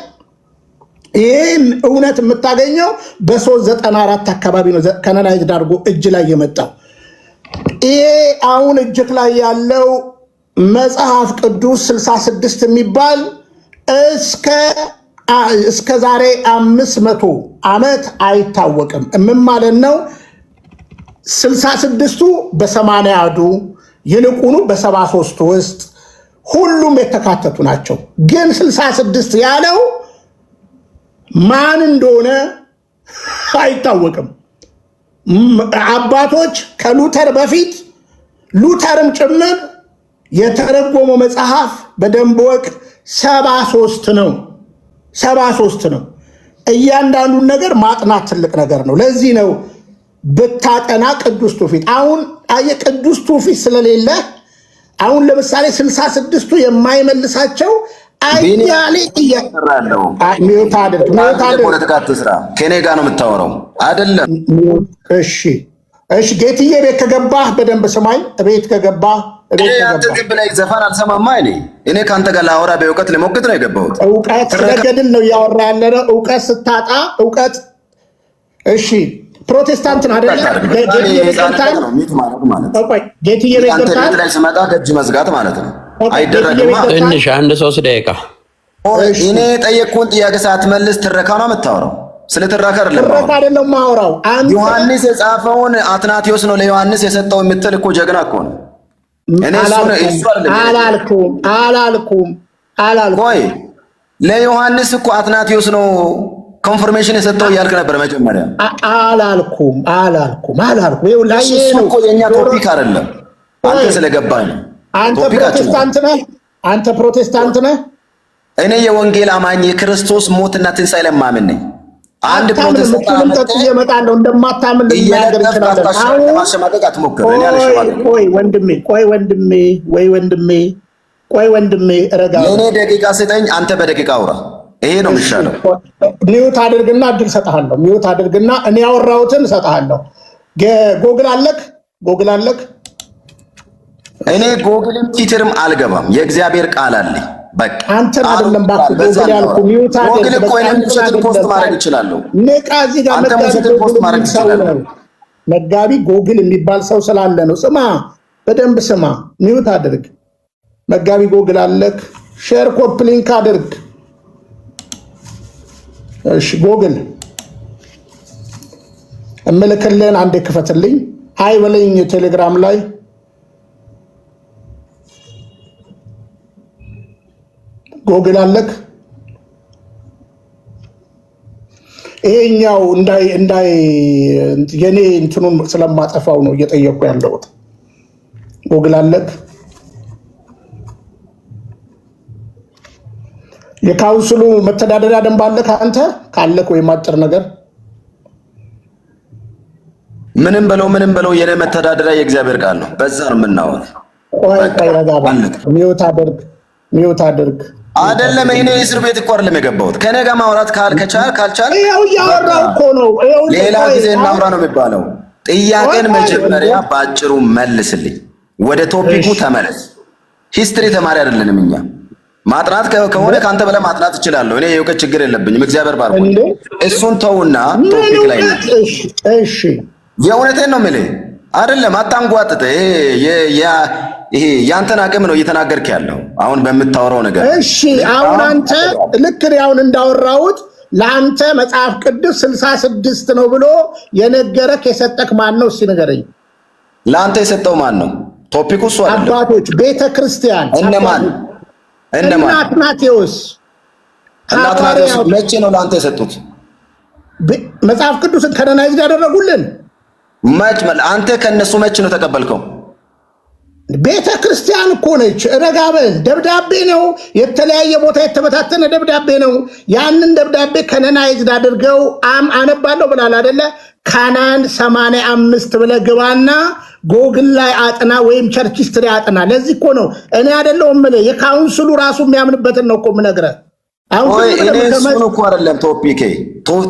ይህን እውነት የምታገኘው በ394 አካባቢ ነው። ከነናይዝድ አድርጎ እጅ ላይ የመጣው ይሄ አሁን እጅክ ላይ ያለው መጽሐፍ ቅዱስ 66 የሚባል እስከ ዛሬ 500 ዓመት አይታወቅም። ምን ማለት ነው? 66ቱ በ80 አዱ ይልቁኑ በ73 ውስጥ ሁሉም የተካተቱ ናቸው። ግን 66 ያለው ማን እንደሆነ አይታወቅም። አባቶች ከሉተር በፊት ሉተርም ጭምር የተረጎመው መጽሐፍ በደንብ ወቅ 73 ነው። 73 ነው። እያንዳንዱን ነገር ማጥናት ትልቅ ነገር ነው። ለዚህ ነው ብታጠና ቅዱስ ትውፊት። አሁን ቅዱስ ትውፊት ስለሌለ አሁን ለምሳሌ 66ቱ የማይመልሳቸው አያሌ እያቀራለሁ ሚውት አድርግ ከኔ ጋር ነው የምታወራው አይደለም? እሺ ጌትዬ ቤት ከገባህ በደንብ ስማኝ። ቤት ከገባህ ግብ ላይ ዘፈን አልሰማማ። እኔ ከአንተ ጋር ላወራ በእውቀት ለሞግት ነው የገባሁት። እውቀት ስለገድል ነው እያወራ ያለ ነው። እውቀት ስታጣ እውቀት እሺ ፕሮቴስታንት ነው አይደል? ጌትዬ ቤት ገብተሃል ላይ ስመጣ ደጅ መዝጋት ማለት ነው። አይደረግማ። ትንሽ አንድ 3 ደቂቃ እኔ ጠየቅኩን ጥያቄ ሳትመልስ ትረካ ነው የምታወራው። ስለ ትረካ አይደለም ማወራው። ዮሐንስ የጻፈውን አትናቴዎስ ነው ለዮሐንስ የሰጠው የምትል እኮ ጀግና እኮ ነው። እኔ አላልኩም። ቆይ ለዮሐንስ እኮ አትናቴዎስ ነው ኮንፈርሜሽን የሰጠው እያልክ ነበር መጀመሪያ። አላልኩም። ይኸው ላይ ነው እኮ የኛ ቶፒክ አይደለም። አንተ ስለገባኝ ነው። አንተ ፕሮቴስታንት ነህ። እኔ የወንጌል አማኝ የክርስቶስ ሞትና ትንሣኤ ለማመን ነኝ። አንድ ፕሮቴስታንት እየመጣለሁ እንደማታምን ልናገር ይችላል። ለማሸማቀቅ አትሞክር። ቆይ ወንድሜ ረጋ። ለእኔ ደቂቃ ስጠኝ፣ አንተ በደቂቃ አውራ። ይሄ ነው የሚሻለው። ሚውት አድርግና እድል እሰጥሃለሁ። ሚውት አድርግና እኔ ያወራሁትን እሰጥሃለሁ። ጎግል አለክ? እኔ ጎግልም ቲትርም አልገባም። የእግዚአብሔር ቃል አለኝ። በቃ አንተን አይደለም ባክህ ጎግል ያልኩ። ሚውት አድርግ። ጎግል እኮ እኔም ፖስት ማድረግ እችላለሁ። ንቃ። እዚህ ጋር መጋቢ ጎግል የሚባል ሰው ስላለ ነው። ስማ፣ በደንብ ስማ። ሚውት አድርግ። መጋቢ ጎግል አለክ? ሼር ኮፕ ሊንክ አድርግ። እሺ ጎግል እምልክልህን አንዴ ክፈትልኝ። አይ በለኝ ቴሌግራም ላይ ጎግል አለክ? ይሄኛው እንዳይ የኔ እንትኑን ስለማጠፋው ነው እየጠየቁ ያለሁት። ጎግል አለክ? የካውንስሉ መተዳደሪያ ደንብ አለክ አንተ? ካለክ ወይም አጭር ነገር ምንም በለው የኔ መተዳደሪያ የእግዚአብሔር ቃል ነው። በዛ ነው የምናወራው። ቆይ ረጋ በል። ሚውት አድርግ። አይደለም እኔ እስር ቤት እኮ አይደለም የገባሁት። ከኔ ጋር ማውራት ካልቻል ይኸው እያወራሁ እኮ ነው። ሌላ ጊዜ እናውራ ነው የሚባለው። ጥያቄን መጀመሪያ በአጭሩ መልስልኝ። ወደ ቶፒኩ ተመለስ። ሂስትሪ ተማሪ አይደለንም እኛ። ማጥናት ከሆነ ከአንተ በላይ ማጥናት እችላለሁ። እኔ የእውቀት ችግር የለብኝም። እግዚአብሔር ባርኮ እሱን ተውና ቶፒክ ላይ ነው። እሺ የእውነቴን ነው የምልህ። አይደለም አታንጓጥጥ። ይሄ ያንተን አቅም ነው እየተናገርክ ያለው አሁን በምታወራው ነገር። እሺ አሁን አንተ ልክ አሁን እንዳወራሁት ለአንተ መጽሐፍ ቅዱስ 66 ነው ብሎ የነገረክ የሰጠክ ማን ነው? እስኪ ንገረኝ። ለአንተ የሰጠው ማን ነው? ቶፒኩ እሱ አይደለም። አባቶች፣ ቤተክርስቲያን። እነማን? አትናቴዎስ። መቼ ነው ለአንተ የሰጡት? መጽሐፍ ቅዱስን ከነናይዝ ያደረጉልን አንተ ከነሱ መቼ ነው ተቀበልከው? ቤተ ክርስቲያን እኮ ነች። ረጋ በል። ደብዳቤ ነው፣ የተለያየ ቦታ የተበታተነ ደብዳቤ ነው። ያንን ደብዳቤ ከነናይዝድ አድርገው አነባለሁ ብላል አይደለ? ካናን 85 ብለህ ግባና ጎግል ላይ አጥና፣ ወይም ቸርች ሂስትሪ አጥና። ለዚህ እኮ ነው እኔ አይደለሁም የምልህ፣ የካውንስሉ ራሱ የሚያምንበትን ነው እኮ የምነግርህ። እኔ እሱን እኮ አይደለም ቶፒኬ።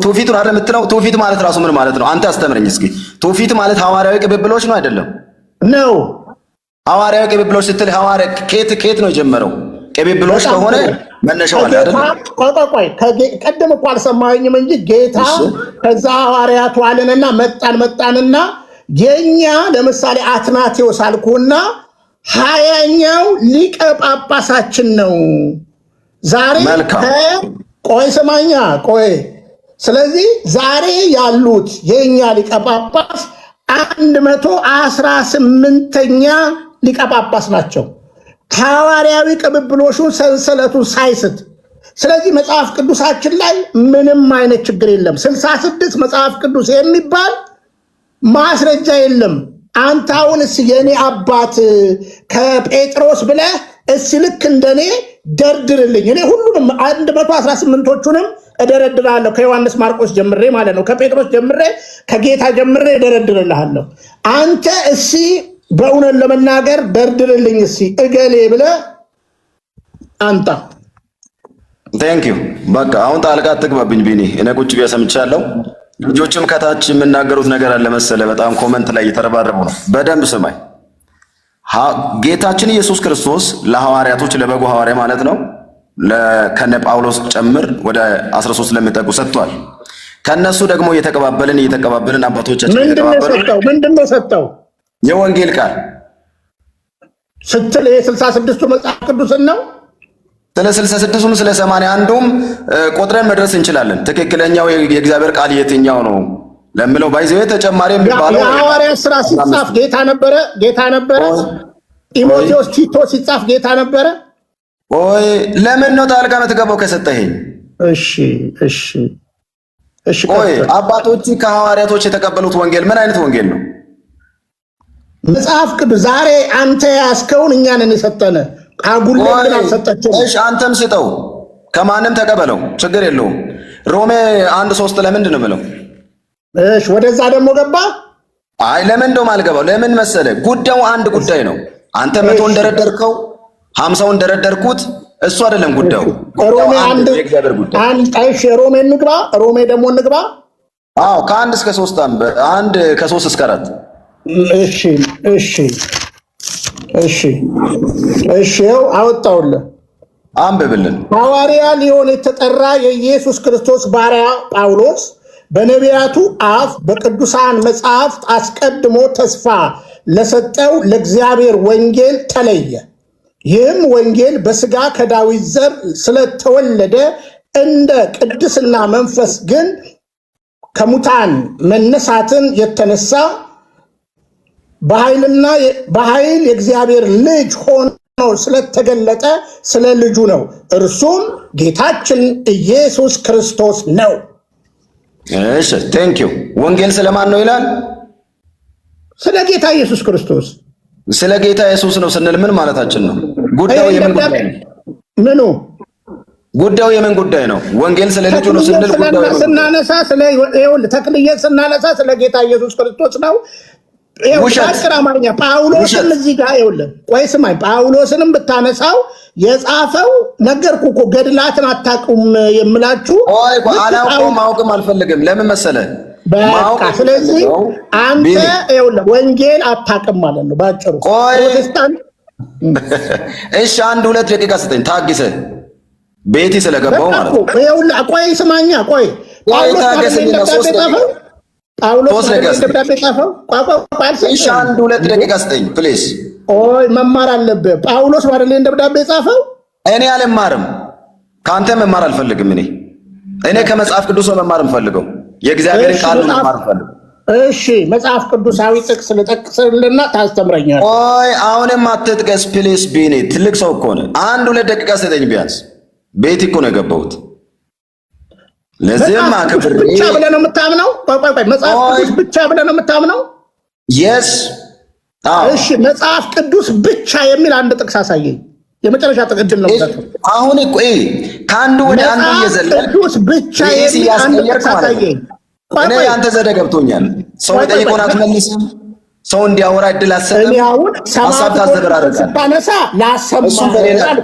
ትውፊቱን አይደለም የምትለው። ትውፊት ማለት ራሱ ምን ማለት ነው? አንተ አስተምረኝ እስኪ። ትውፊት ማለት ሐዋርያዊ ቅብብሎች ነው አይደለም? ነው። ሐዋርያዊ ቅብብሎች ስትል ሐዋርያ ከየት ነው የጀመረው? ቅብብሎች ከሆነ መነሻው አለ አይደል? ቆይ ቀደም እኮ አልሰማኸኝም እንጂ ጌታ ከዛ ሐዋርያቱ አለንና መጣንና የኛ ለምሳሌ አትናቴዎስ አልኩና 20ኛው ሊቀ ጳጳሳችን ነው ዛሬ። ቆይ ስማኛ፣ ቆይ። ስለዚህ ዛሬ ያሉት የኛ ሊቀ ጳጳስ 118ኛ ሊቀ ጳጳስ ናቸው፣ ሐዋርያዊ ቅብብሎሹን ሰንሰለቱን ሳይስት። ስለዚህ መጽሐፍ ቅዱሳችን ላይ ምንም አይነት ችግር የለም። 66 መጽሐፍ ቅዱስ የሚባል ማስረጃ የለም። አንተ አሁን የኔ አባት ከጴጥሮስ ብለህ ልክ እንደኔ ደርድርልኝ። እኔ ሁሉንም 118ቶቹንም እደረድራለሁ፣ ከዮሐንስ ማርቆስ ጀምሬ ማለት ነው፣ ከጴጥሮስ ጀምሬ፣ ከጌታ ጀምሬ እደረድርልሃለሁ። አንተ በእውነት ለመናገር ደርድርልኝ እስኪ እገሌ ብለህ አንተ። ቴንክ ዩ። በቃ አሁን ጣልቃ አትግባብኝ ቢኒ። እኔ ቁጭ ብዬ ሰምቻለሁ። ልጆችም ከታች የምናገሩት ነገር አለ መሰለ። በጣም ኮመንት ላይ እየተረባረቡ ነው። በደንብ ስማኝ። ጌታችን ኢየሱስ ክርስቶስ ለሐዋርያቶች ለበጉ ሐዋርያ ማለት ነው ከነ ጳውሎስ ጨምር ወደ 13 ለሚጠጉ ሰጥቷል። ከነሱ ደግሞ እየተቀባበልን አባቶቻችን ምንድነው ሰጠው? የወንጌል ቃል ስትል የ66ቱ መጽሐፍ ቅዱስን ነው። ስለ 66ቱም ስለ 81ዱም ቆጥረን መድረስ እንችላለን። ትክክለኛው የእግዚአብሔር ቃል የትኛው ነው ለምለው ባይዘው ተጨማሪ የሚባለው የሐዋርያት ሥራ ሲጻፍ ጌታ ነበረ። ጢሞቴዎስ ቲቶ ሲጻፍ ጌታ ነበረ። ኦይ ለምን ነው ጣልቃ የምትገባው ከሰጠኸኝ? እሺ ቆይ አባቶች ከሐዋርያቶች የተቀበሉት ወንጌል ምን አይነት ወንጌል ነው? መጽሐፍ ቅዱስ ዛሬ አንተ ያስከውን እኛንን የሰጠነ አጉልለን አልሰጠችም። እሺ አንተም ስጠው፣ ከማንም ተቀበለው፣ ችግር የለውም። ሮሜ 1:3 ለምንድን ነው የምለው? እሺ ወደዛ ደግሞ ገባ። አይ ለምን እንደውም አልገባው። ለምን መሰለ? ጉዳዩ አንድ ጉዳይ ነው። አንተ 100 እንደረደርከው 50 እንደረደርኩት እሱ አይደለም ጉዳዩ። ሮሜ አንድ እሺ ሮሜ እንግባ። ሮሜ ደግሞ እንግባ። አዎ ከ1 እስከ 3 አንድ ከ3 እስከ 4 እሺ አወጣውልህ። አንብብልን። ሐዋርያ ሊሆን የተጠራ የኢየሱስ ክርስቶስ ባሪያ ጳውሎስ በነቢያቱ አፍ በቅዱሳን መጽሐፍት አስቀድሞ ተስፋ ለሰጠው ለእግዚአብሔር ወንጌል ተለየ። ይህም ወንጌል በሥጋ ከዳዊት ዘር ስለተወለደ እንደ ቅድስና መንፈስ ግን ከሙታን መነሳትን የተነሳ በኃይል የእግዚአብሔር ልጅ ሆኖ ስለተገለጠ ስለ ልጁ ነው። እርሱም ጌታችን ኢየሱስ ክርስቶስ ነው። እሺ ቴንክ ዩ። ወንጌል ስለማን ነው ይላል? ስለ ጌታ ኢየሱስ ክርስቶስ። ስለ ጌታ ኢየሱስ ነው ስንል ምን ማለታችን ነው? ጉዳዩ የምን ጉዳይ ነው? ምኑ ጉዳዩ የምን ጉዳይ ነው? ወንጌል ስለ ልጁ ነው ስንል ጉዳዩ ስናነሳ ተክልዬ ስናነሳ ስለ ጌታ ኢየሱስ ክርስቶስ ነው። ውሸት አማርኛ ጳውሎስን እዚህ ጋር ይኸውልህ፣ ቆይ ስማኝ። ጳውሎስንም ብታነሳው የጻፈው ነገርኩህ እኮ ገድላትን አታውቁም የምላችሁ። አላውቅም፣ ማወቅም አልፈልግም። ለምን መሰለህ? በቃ ስለዚህ አንተ ይኸውልህ ወንጌል አታውቅም ማለት ነው ባጭሩ። ፕሮቴስታንት እሺ፣ 1-2 ደቂቃ ስጠኝ ታግሰህ፣ ቤቴ ስለገባው ማለት ነው። ይኸውልህ ቆይ ስማኛ፣ ቆይ ጳውሎስ ደብዳቤ ጻፈው። እሺ 1-2 ደቂቃ ስጠኝ ፕሊዝ። ኦይ መማር አለብህ። ጳውሎስ ማለት ደብዳቤ ጻፈው። እኔ አልማርም፣ ካንተ መማር አልፈልግም። እኔ ከመጽሐፍ ቅዱስ ነው መማር የምፈልገው፣ የእግዚአብሔርን ቃል ነው መማር የምፈልገው። እሺ መጽሐፍ ቅዱሳዊ ጥቅስ ልጠቅስልና ታስተምረኛለህ። ኦይ አሁንም አትጥቀስ ፕሊዝ ቢኒ፣ ትልቅ ሰው እኮ ነህ። 1-2 ደቂቃ ስጠኝ ቢያንስ፣ ቤት እኮ ነው የገባሁት። ለዚህም አክብር ብቻ ብለህ ነው የምታምነው? ቆይ መጽሐፍ ቅዱስ ብቻ ብለህ ነው የምታምነው? የስ እሺ መጽሐፍ ቅዱስ ብቻ የሚል አንድ ጥቅስ አሳየኝ። የመጨረሻ ጥቅስ ነው ማለት ነው። አሁን እኮ ከአንዱ ወደ አንዱ እየዘለለ ቅዱስ ብቻ የሚል አንድ ጥቅስ አሳየኝ። እኔ ያንተ ዘዴ ገብቶኛል። ሰው ጠይቆን አትመልስም። ሰው እንዲያወራ እድል አትሰጥም። ሀሳብ ታዘበራረቃለህ።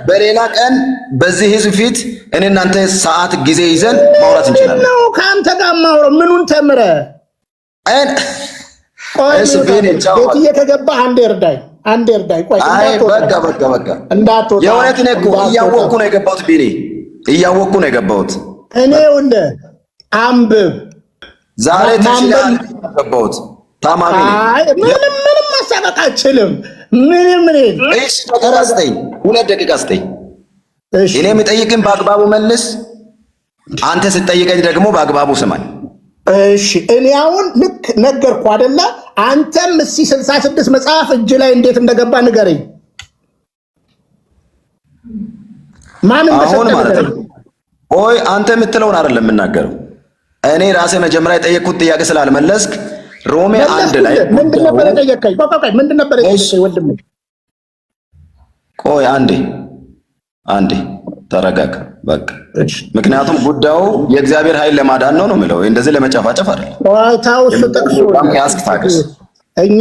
በሌላ ቀን በዚህ ህዝብ ፊት እኔ እናንተ ሰዓት ጊዜ ይዘን ማውራት እንችላለን። ነው ከአንተ ጋር ማውራት ምኑን ተምረህ? ቤት እየተገባህ አንዴ እርዳኝ። ቆይ በቃ እንዳትወጣ። የእውነት እኔ እኮ እያወቅሁ ነው የገባሁት ቢኒ፣ እያወቅሁ ነው የገባሁት። እኔ አንብብ ዛሬ ተሽላል የገባሁት ታማሚ ምንም ማሳበቅ አልችልም። እሺ 2 ደቂቃ ስጠኝ። እኔ የምጠይቅን በአግባቡ መልስ፣ አንተ ስትጠይቀኝ ደግሞ በአግባቡ ስማኝ። እሺ እኔ አሁን ልክ ነገርኩ አይደለ? አንተም እስኪ 66 መጽሐፍ እጅ ላይ እንዴት እንደገባ ንገረኝ። ማንም አሁን ማለት ነው። ኦይ አንተ የምትለውን አይደለም የምናገረው። እኔ ራሴ መጀመሪያ የጠየቅኩት ጥያቄ ስላልመለስክ ሮሜ 1 ላይ ምንድን ነበር የጠየቀኝ? ምንድን ነበር የጠየቀኝ ወንድሜ? ቆይ አንዴ ተረጋጋ በቃ። ምክንያቱም ጉዳዩ የእግዚአብሔር ኃይል ለማዳን ነው የሚለው፣ እንደዚህ ለመጨፋጨፍ አይደለም። ታውስ ተጠቅሶ ያስክ ታግስ። እኛ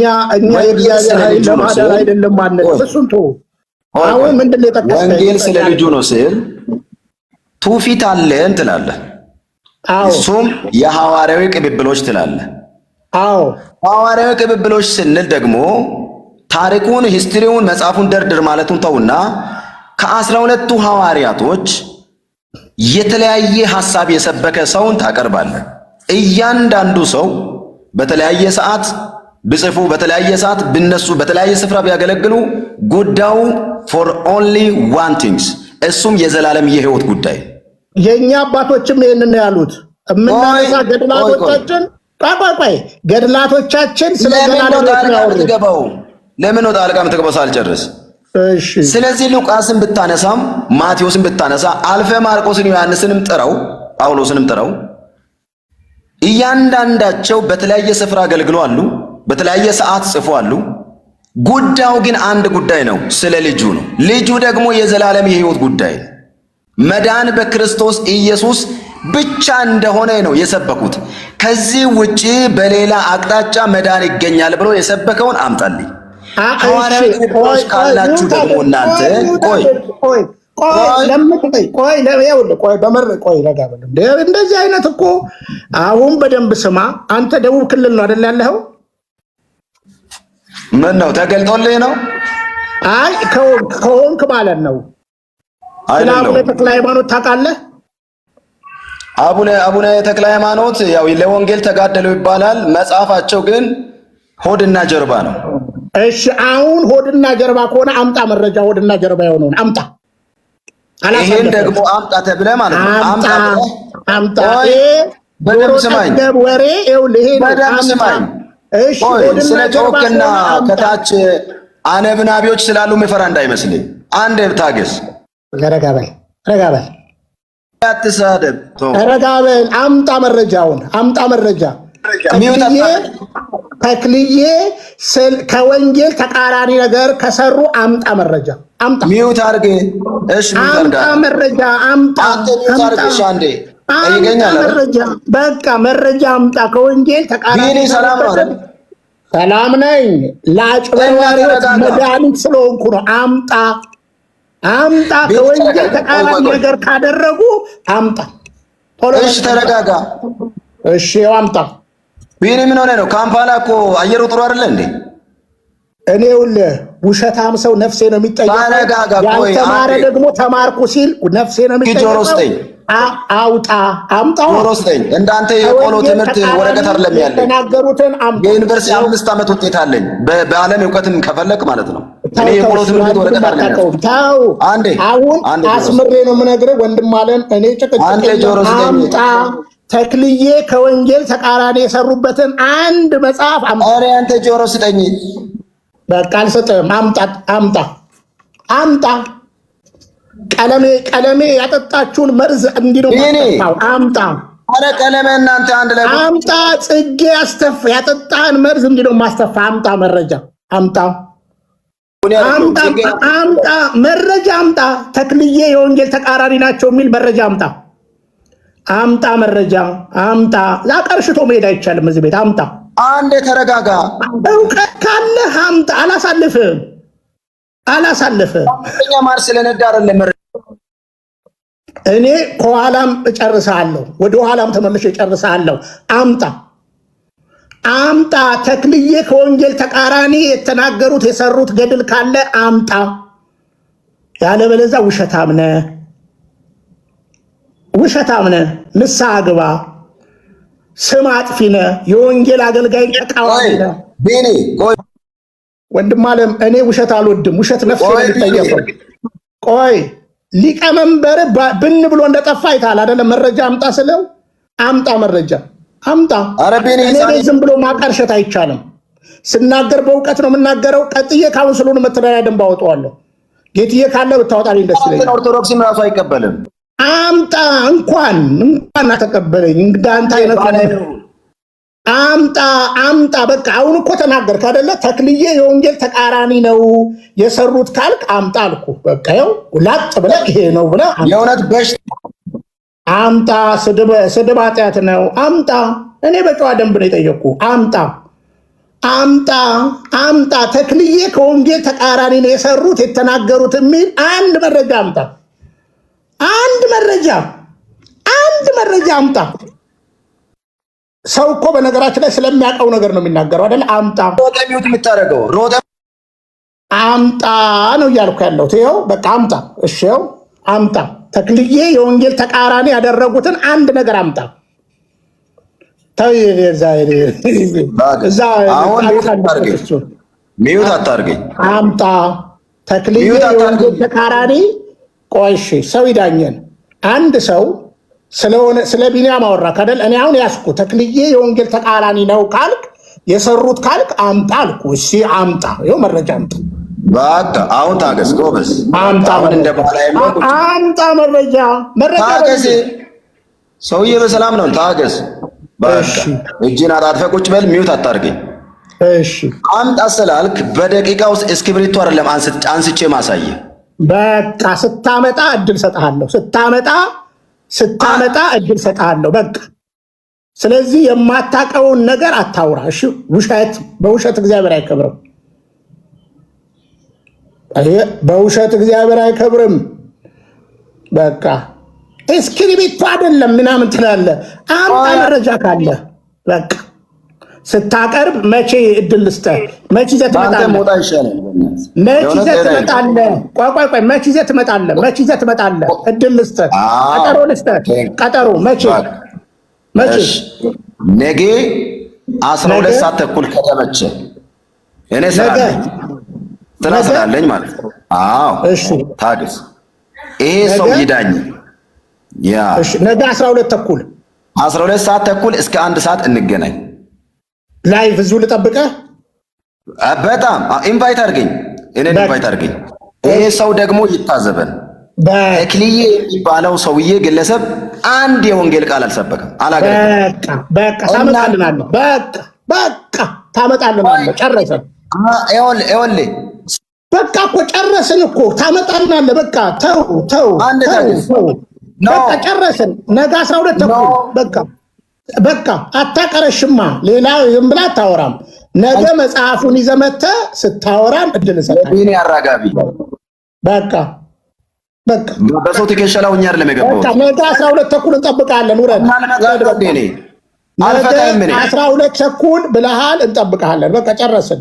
የእግዚአብሔር ኃይል ለማዳን አይደለም ማለት ነው። እሱን ተው። አሁን ምንድነው የጠቀሰው? ወንጌል ስለ ልጁ ነው ስል ትውፊት አለን ትላለህ። እሱም የሐዋርያዊ ቅብብሎች ትላለህ። አዎ ሐዋርያዊ ቅብብሎች ስንል ደግሞ ታሪኩን፣ ሂስትሪውን፣ መጽሐፉን ደርድር ማለቱን ተውና ከ12ቱ ሐዋርያቶች የተለያየ ሐሳብ የሰበከ ሰውን ታቀርባለህ። እያንዳንዱ ሰው በተለያየ ሰዓት ብጽፉ፣ በተለያየ ሰዓት ብነሱ፣ በተለያየ ስፍራ ቢያገለግሉ ጉዳዩ for only one things እሱም የዘላለም የህይወት ጉዳይ። የኛ አባቶችም ይሄንን ያሉት እምናነሳ ገድላቶቻችን ቆይ ገድላቶቻችን ስለ ገድላቶች ነው። ለምን ነው ጣልቃ የምትገባው ሳልጨርስ? እሺ። ስለዚህ ሉቃስን ብታነሳም ማቴዎስን ብታነሳ አልፈ ማርቆስን ዮሐንስንም ጥረው ጳውሎስንም ጥረው እያንዳንዳቸው በተለያየ ስፍራ አገልግለዋል፣ በተለያየ ሰዓት ጽፈዋል። ጉዳዩ ግን አንድ ጉዳይ ነው፣ ስለ ልጁ ነው። ልጁ ደግሞ የዘላለም የህይወት ጉዳይ ነው። መዳን በክርስቶስ ኢየሱስ ብቻ እንደሆነ ነው የሰበኩት። ከዚህ ውጪ በሌላ አቅጣጫ መዳን ይገኛል ብሎ የሰበከውን አምጣልኝ። ሐዋርያዊ ቅብብሎች ካላችሁ ደግሞ እናንተ እንደዚህ አይነት እኮ አሁን በደንብ ስማ። አንተ ደቡብ ክልል ነው አይደል ያለኸው? ምን ነው ተገልጦልህ ነው? አይ ከሆንክ ማለት ነው። አቡነ ተክለ ሃይማኖት ታውቃለህ? አቡነ ተክለ ሃይማኖት ያው ለወንጌል ተጋደሉ ይባላል። መጽሐፋቸው ግን ሆድና ጀርባ ነው። እሺ አሁን ሆድና ጀርባ ከሆነ አምጣ መረጃ። ሆድና ጀርባ የሆነውን አምጣ። ይሄን ደግሞ አምጣ ተብለህ ማለት ነው። አምጣ በደምብ ስማኝ። ወሬ ይኸውልህ፣ በደምብ ስማኝ። እሺ ስለ ጮክና ከታች አነብናቢዎች ስላሉ ምፈራ እንዳይመስልኝ። አንድ ታገስ። ረጋ በል አትሳደብ። ረጋ በል። አምጣ መረጃውን አምጣ መረጃ። ተክልዬ ከወንጌል ተቃራኒ ነገር ከሰሩ አምጣ መረጃ። አምጣ ሚውት አድርግ። እሺ አምጣ መረጃ። አምጣ አንዴ ይገኛል መረጃ። በቃ መረጃ አምጣ። ከወንጌል ተቃራኒ ሰላም ነኝ። ለአጭበርባሪዎች መድኃኒት ስለሆንኩ ነው። አምጣ ከወንጌል ተቃራኒ ነገር ካደረጉ አምጣ። እሺ ተረጋጋ። እሺ አምጣ። ቢኒ ምን ሆነ ነው? ካምፓላ እኮ አየሩ ጥሩ አይደለ እንዴ? እኔውል ውሸታም ሰው ነፍሴ ነው የሚጠየቀው። ያልተማረ ደግሞ ተማርኩ ሲል ነፍሴ ነው የሚጠየቀው። አምጣው ጆሮስጠኝ። እንዳንተ የቆሎ ትምህርት ወረቀት አይደለም ያለኝ። የተናገሩትን አምጣ። የዩኒቨርሲቲ 5 ዓመት ውጤት አለኝ በዓለም ዕውቀትም ከፈለክ ማለት ነው። እኔ የቆሎ ትምህርት ወረቀት አይደለም። ታው አሁን አስምሬ ነው የምነግርህ ወንድም አለን። እኔ ጭቅጭቅ አምጣ። ተክልዬ ከወንጌል ተቃራኒ የሰሩበትን አንድ መጽሐፍ አምጣ። ኧረ አንተ ጆሮ ስጠኝ። በቃ አልሰጥም። አምጣ። ቀለሜ ያጠጣችሁን መርዝ እንዲህ ነው ማስተፋው። አምጣ። አረ ቀለሜ እናንተ አንድ ላይ አምጣ። ጽጌ ያጠጣን መርዝ እንዲህ ነው ማስተፋ። አምጣ መረጃ። አምጣ መረጃ አምጣ። ተክልዬ የወንጌል ተቃራኒ ናቸው የሚል መረጃ አምጣ መረጃ አምጣ። ላቀርሽቶ መሄድ አይቻልም እዚህ ቤት። አምጣ። አንዴ ተረጋጋ። እውቀት ካለህ አምጣ። አላሳልፍም። እኛ ማር ስለነዳ አይደለም። እኔ ከኋላም እጨርሳለሁ፣ ወደ ኋላም ተመልሼ እጨርሳለሁ። አምጣ። ተክልዬ ከወንጌል ተቃራኒ የተናገሩት የሰሩት ገድል ካለ አምጣ። ያለበለዚያ ውሸታም ነህ። ንስሐ ግባ። ስም አጥፊ ነህ። የወንጌል አገልጋይ ተቃዋሚ ነህ። ቢኒ ወንድም አለም፣ እኔ ውሸት አልወድም። ውሸት ነፍሴ ነው የሚጠየቀው። ቆይ ሊቀመንበር ብን ብሎ እንደጠፋ አይተሃል አይደለም? መረጃ አምጣ ስለው አምጣ መረጃ አምጣ። እኔ ዝም ብሎ ማቀርሸት አይቻልም። ስናገር በእውቀት ነው የምናገረው። ቀጥዬ ካውንስሉን መተዳደሪያ ደንብ አወጣዋለሁ። ጌትዬ ካለ ብታወጣልኝ ደስ ይለኛል። ኦርቶዶክስም ራሱ አይቀበልም። አምጣ። እንኳን አተቀበለኝ እንዳንተ አይነት አምጣ። በቃ አሁን እኮ ተናገርክ አይደለ? ተክልዬ የወንጌል ተቃራኒ ነው የሰሩት ካልክ አምጣ አልኩ። በቃ ይኸው ላጥ ብለህ ይሄ ነው ብለህ የእውነት አምጣ። ስድብ ኃጢአት ነው። አምጣ። እኔ በጨዋ ደንብ ነው የጠየቅኩ። አምጣ። አምጣ ተክልዬ ከወንጌል ተቃራኒ ነው የሰሩት የተናገሩት የሚል አንድ መረጃ አምጣ። አንድ መረጃ አምጣ። ሰው እኮ በነገራችን ላይ ስለሚያውቀው ነገር ነው የሚናገረው አይደል? አምጣ አምጣ ነው እያልኩ ያለሁት። ይኸው በቃ አምጣ። እሺ ይኸው አምጣ። ተክልዬ የወንጌል ተቃራኒ ያደረጉትን አንድ ነገር አምጣ። አምጣ። ተክልዬ የወንጌል ተቃራኒ ቆይ እሺ፣ ሰው ይዳኘን። አንድ ሰው ስለ ቢንያም አወራክ አይደል? እኔ አሁን ያስኩ ተክልዬ የወንጌል ተቃራኒ ነው ካልክ የሰሩት ካልክ አምጣ አልኩ። እሺ አምጣ። ይኸው መረጃ አምጣ። በቃ አሁን ታገስ ጎበዝ። አምጣ መረጃ ታገስ። ሰውዬ በሰላም ነው። ታገስ። በቃ እጅን አጣጥፈህ ቁጭ በል። ሚውት አታርገኝ። እሺ አምጣ ስላልክ በደቂቃ ውስጥ እስክሪብቶ አይደለም አንስቼ ማሳየህ። በቃ ስታመጣ እድል ሰጥሃለሁ። ስታመጣ እድል ሰጥሃለሁ። በቃ ስለዚህ የማታውቀውን ነገር አታውራ። እሺ በውሸት እግዚአብሔር አይከብርም። በውሸት እግዚአብሔር አይከብርም። በቃ እስክሪብቶ አይደለም ምናምን ትላለህ። አምጣ መረጃ ካለ በቃ ስታቀርብ መቼ እድል ልስጥህ? መቼ ይዘህ ትመጣለህ? መቼ ይዘህ ትመጣለህ? እድል ልስጥህ፣ ቀጠሮ መቼ ነገ 12 ሰዓት ተኩል ከተመቸ እኔ ስላለኝ ማለት ነው። አዎ እሺ ታገስ። ይሄ ሰው ይዳኝ። ያ እሺ ነገ 12 ሰዓት ተኩል እስከ 1 ሰዓት እንገናኝ። ላይቭ እዚሁ ልጠብቅህ። በጣም ኢንቫይት አድርገኝ፣ እኔን ኢንቫይት አድርገኝ። ይሄ ሰው ደግሞ ይታዘበን። ተክልዬ የሚባለው ሰውዬ ግለሰብ አንድ የወንጌል ቃል አልሰበከም፣ አላገለገለም። በቃ ታመጣልናለህ። በቃ ታመጣልናለህ። ጨረሰን። ይኸውልህ በቃ እኮ ጨረስን እኮ ታመጣልናለህ። በቃ ተው በቃ ጨረስን። ነገ 12 ተኩል በቃ አታቀረሽማ። ሌላ ዝም ብላ አታወራም። ነገ መጽሐፉን ይዘህ መተህ ስታወራም እድል ሰጣለሁ። አራጋቢ በቃ በሰው ትከሻ ላይ ሆኜ አይደለም የገባሁት። ነገ 12 ተኩል እንጠብቅሃለን። ውረድ። ነገ 12 ተኩል ብለሃል፣ እንጠብቅሃለን። በቃ ጨረስን።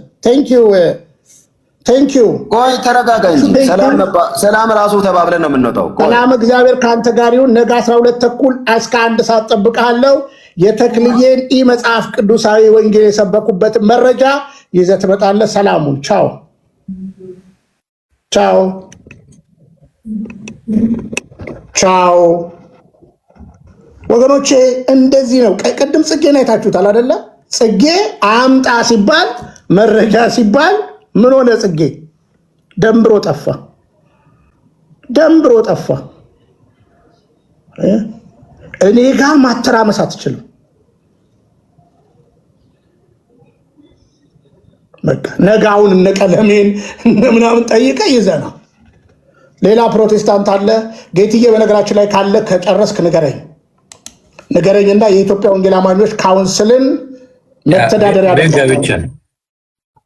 ቴንኪዩ። ቆይ ተረጋጋ እንጂ ሰላም ራሱ ተባብለን ነው የምንወጣው። ሰላም እግዚአብሔር ከአንተ ጋር ይሁን። ነገ 12 ተኩል እስከ 1 ሰዓት እጠብቅሃለሁ። የተክልዬን መጽሐፍ ቅዱሳዊ ወንጌል የሰበኩበትን መረጃ ይዘህ ትመጣለህ። ሰላሙን ቻው ወገኖቼ። እንደዚህ ነው። ቅድም ጽጌን አይታችሁታል አይደለ? ጽጌ አምጣ ሲባል መረጃ ሲባል ምን ሆነ? ጽጌ ደንብሮ ጠፋ። እኔ ጋር ማተራመስ አትችልም። በቃ ነጋውን እነ ቀለሜን ምናምን ጠይቀ ይዘና ሌላ ፕሮቴስታንት አለ ጌትዬ። በነገራችን ላይ ካለ ከጨረስክ ንገረኝና የኢትዮጵያ ወንጌል አማኞች ካውንስልን መተዳደሪያ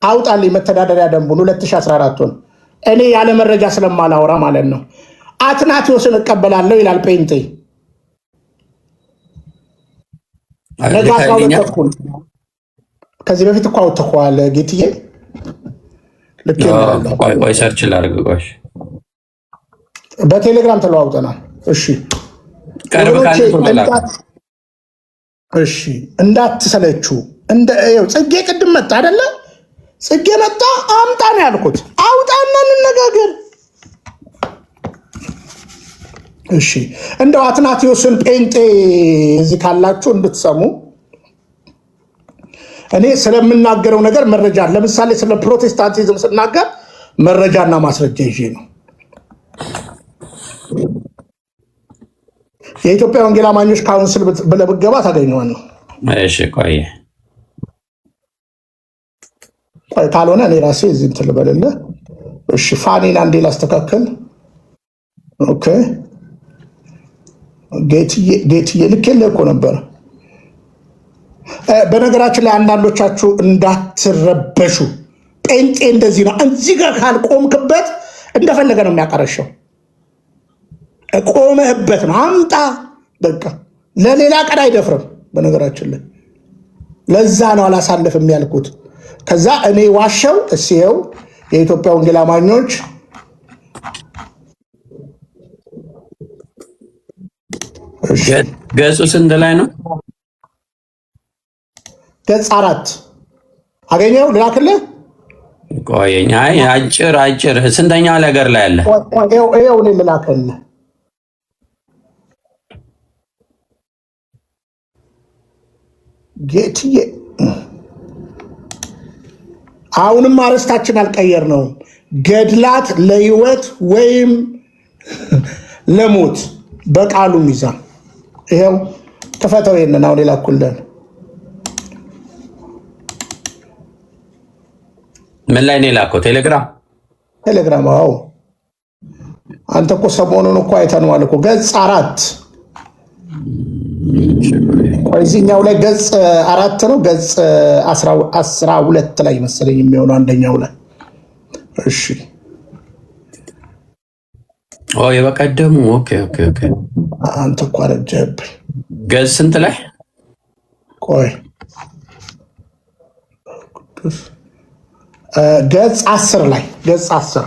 አውጣልኝ። መተዳደሪያ ደንቡን 2014ን እኔ ያለ መረጃ ስለማላወራ ማለት ነው። አትናቴዎስን እቀበላለሁ ይላል ጴንጤ። ነገ 12 ተኩል ከዚህ በፊት እኮ አውጥተኸዋል ጌትዬ። ቆይ ሰርች ላድርግ። ቆይ በቴሌግራም ተለዋውጠናል። እሺ እሺ እንዳትሰለችው። ጽጌ ቅድም መጣ አይደለ? ጽጌ መጣ። አምጣ ነው ያልኩት። አውጣና እንነጋገር። እሺ እንደው አትናቴዎስን ጴንጤ እዚህ ካላችሁ እንድትሰሙ እኔ ስለምናገረው ነገር መረጃ፣ ለምሳሌ ስለ ፕሮቴስታንቲዝም ስናገር መረጃና ማስረጃ ይዤ ነው። የኢትዮጵያ ወንጌል አማኞች ካውንስል ብለህ ብትገባ ታገኘዋለህ። እሺ ቆይ ካልሆነ እኔ ራሴ እዚህ እንትን ልበልልህ። እሺ ፋኔን አንዴ ላስተካከል። ኦኬ ጌትዬ ልኬልህ እኮ ነበር። በነገራችን ላይ አንዳንዶቻችሁ እንዳትረበሹ ጴንጤ እንደዚህ ነው እዚህ ጋር ካልቆምክበት እንደፈለገ ነው የሚያቀረሸው ቆመህበት ነው አምጣ በቃ ለሌላ ቀን አይደፍርም በነገራችን ላይ ለዛ ነው አላሳልፍም ያልኩት ከዛ እኔ ዋሻው እስየው የኢትዮጵያ ወንጌል አማኞች ገጹ ስንት ላይ ነው ገጽ 4 አገኘው ልላክልህ ቆየኝ አይ አጭር ስንተኛው ነገር ላይ አለ ይሄው እኔ ልላክልህ ጌትዬ አሁንም አርስታችን አልቀየር ነው ገድላት ለህይወት ወይም ለሞት በቃሉ ሚዛን ይሄው ተፈተው የነን አሁን ላኩልን ምን ላይ ነው ላከው ቴሌግራም አዎ አንተ እኮ ሰሞኑን እኮ አይተነዋል እኮ ገጽ 4 ወይዚህኛው ላይ ገጽ 4 ነው ገጽ 12 ላይ መሰለኝ የሚሆነው አንደኛው ላይ እሺ የበቀደሙ ኦኬ አንተ እኮ አረጀህብኝ ገጽ ስንት ላይ ቆይ ገጽ 10 ላይ ገጽ 10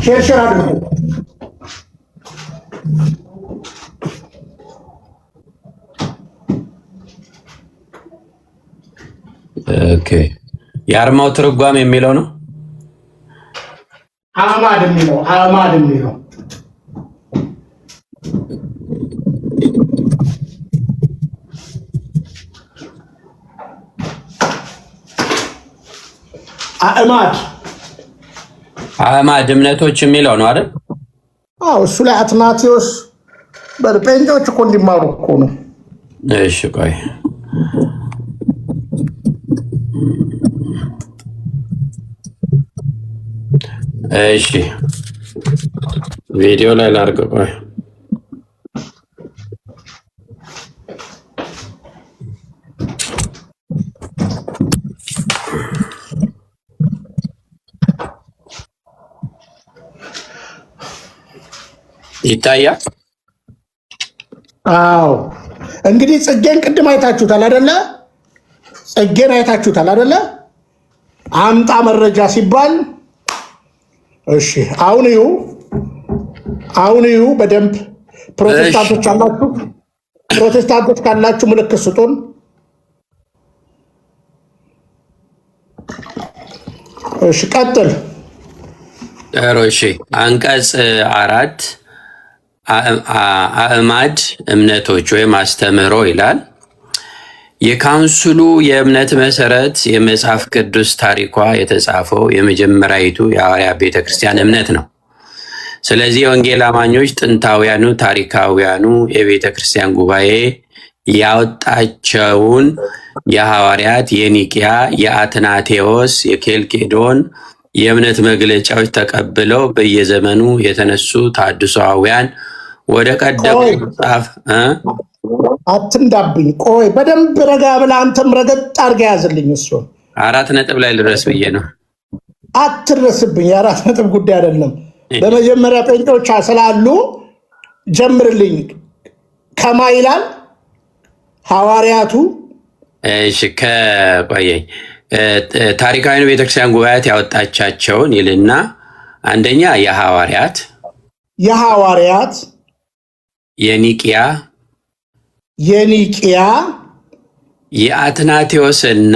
ሼር አድርጉ ኦኬ የአርማው ትርጓሜ የሚለው ነው አማድ የሚለው አማድ እምነቶች የሚለው ነው አይደል አዎ እሱ ላይ አትናቴዎስ በጴንጤዎች እኮ እንዲማሩ እኮ ነው እሺ ቆይ እሺ ቪዲዮ ላይ ላድርግ ቆይ ይታያል አዎ እንግዲህ ጽጌን ቅድም አይታችሁታል አይደለ አምጣ መረጃ ሲባል እሺ አሁን ይሁ በደንብ ፕሮቴስታንቶች ካላችሁ ምልክት ስጡን እሺ ቀጥል እሺ አንቀጽ 4 አእማድ እምነቶች ወይም አስተምህሮ ይላል የካውንስሉ የእምነት መሰረት የመጽሐፍ ቅዱስ ታሪኳ የተጻፈው የመጀመሪያዊቱ የሐዋርያ ቤተክርስቲያን እምነት ነው ስለዚህ የወንጌል አማኞች ጥንታውያኑ ታሪካውያኑ የቤተክርስቲያን ጉባኤ ያወጣቸውን የሐዋርያት የኒቂያ የአትናቴዎስ የኬልቄዶን የእምነት መግለጫዎች ተቀብለው በየዘመኑ የተነሱ ታድሶአውያን ወደ ቀደሙ መጽሐፍ አትንዳብኝ ቆይ በደንብ ረጋ ብለህ አንተም ረገጥ አድርገህ ያዝልኝ እሱ 4 ነጥብ ላይ ልድረስ ብዬ ነው አትድረስብኝ የ4 ነጥብ ጉዳይ አይደለም በመጀመሪያ ጴንጤዎች ስላሉ ጀምርልኝ ከማ ይላል ሐዋርያቱ እሺ ከቆየኝ ታሪካዊ ቤተክርስቲያን ጉባኤያት ያወጣቻቸውን ይልና አንደኛ የሐዋርያት የኒቂያ የአትናቴዎስና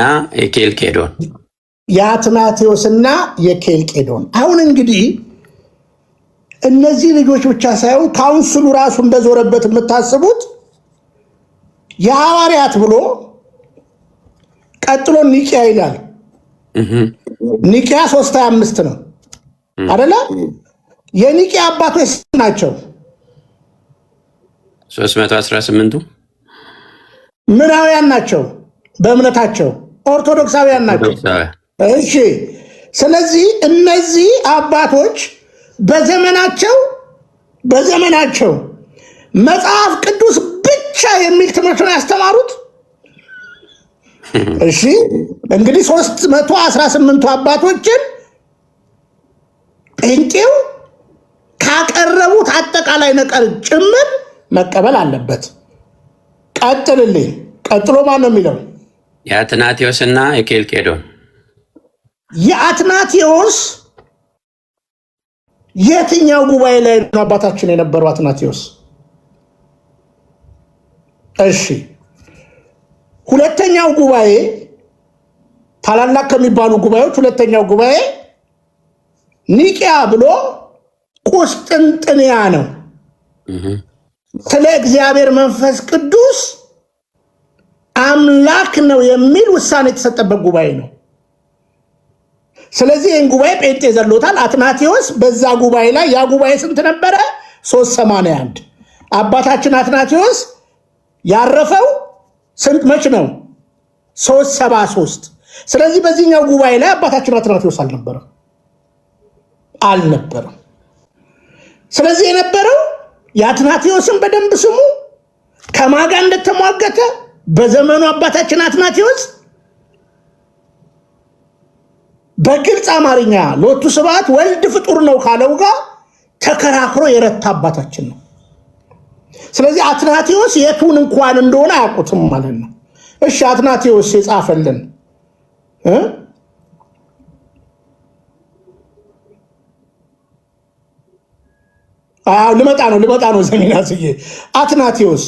የኬልቄዶን አሁን እንግዲህ እነዚህ ልጆች ብቻ ሳይሆን ካውንስሉ ራሱ እንደዞረበት የምታስቡት የሐዋርያት ብሎ ቀጥሎ ኒቂያ ይላል ኒቂያ 325 ነው አይደለ የኒቂያ አባቶች ናቸው 318ቱ ምናውያን ናቸው በእምነታቸው ኦርቶዶክሳውያን ናቸው እሺ ስለዚህ እነዚህ አባቶች በዘመናቸው መጽሐፍ ቅዱስ ብቻ የሚል ትምህርት ነው ያስተማሩት እሺ እንግዲህ 318 አባቶችን ጴንጤው ካቀረቡት አጠቃላይ ነገር ጭምር መቀበል አለበት። ቀጥልልኝ። ቀጥሎ ማን ነው የሚለው? የአትናቴዎስና የኬልቄዶን። የአትናቴዎስ የትኛው ጉባኤ ላይ ነው አባታችን የነበረው አትናቴዎስ? እሺ ሁለተኛው ጉባኤ ታላላቅ ከሚባሉ ጉባኤዎች ሁለተኛው ጉባኤ ኒቂያ ብሎ ቁስጥንጥንያ ነው። ስለ እግዚአብሔር መንፈስ ቅዱስ አምላክ ነው የሚል ውሳኔ የተሰጠበት ጉባኤ ነው። ስለዚህ ይህን ጉባኤ ጴንጤ ዘሎታል። አትናቴዎስ በዛ ጉባኤ ላይ ያ ጉባኤ ስንት ነበረ? 381 አባታችን አትናቴዎስ ያረፈው ስንት መች ነው? 373 ስለዚህ በዚህኛው ጉባኤ ላይ አባታችን አትናቴዎስ አልነበረም። ስለዚህ የነበረው የአትናቴዎስን በደንብ ስሙ። ከማጋ እንደተሟገተ በዘመኑ አባታችን አትናቴዎስ በግልጽ አማርኛ ሎቱ ስብሐት ወልድ ፍጡር ነው ካለው ጋር ተከራክሮ የረታ አባታችን ነው። ስለዚህ አትናቴዎስ የቱን እንኳን እንደሆነ አያውቁትም ማለት ነው። እሺ አትናቴዎስ የጻፈልን ልመጣ ነው ዘሚናስዬ አትናቴዎስ።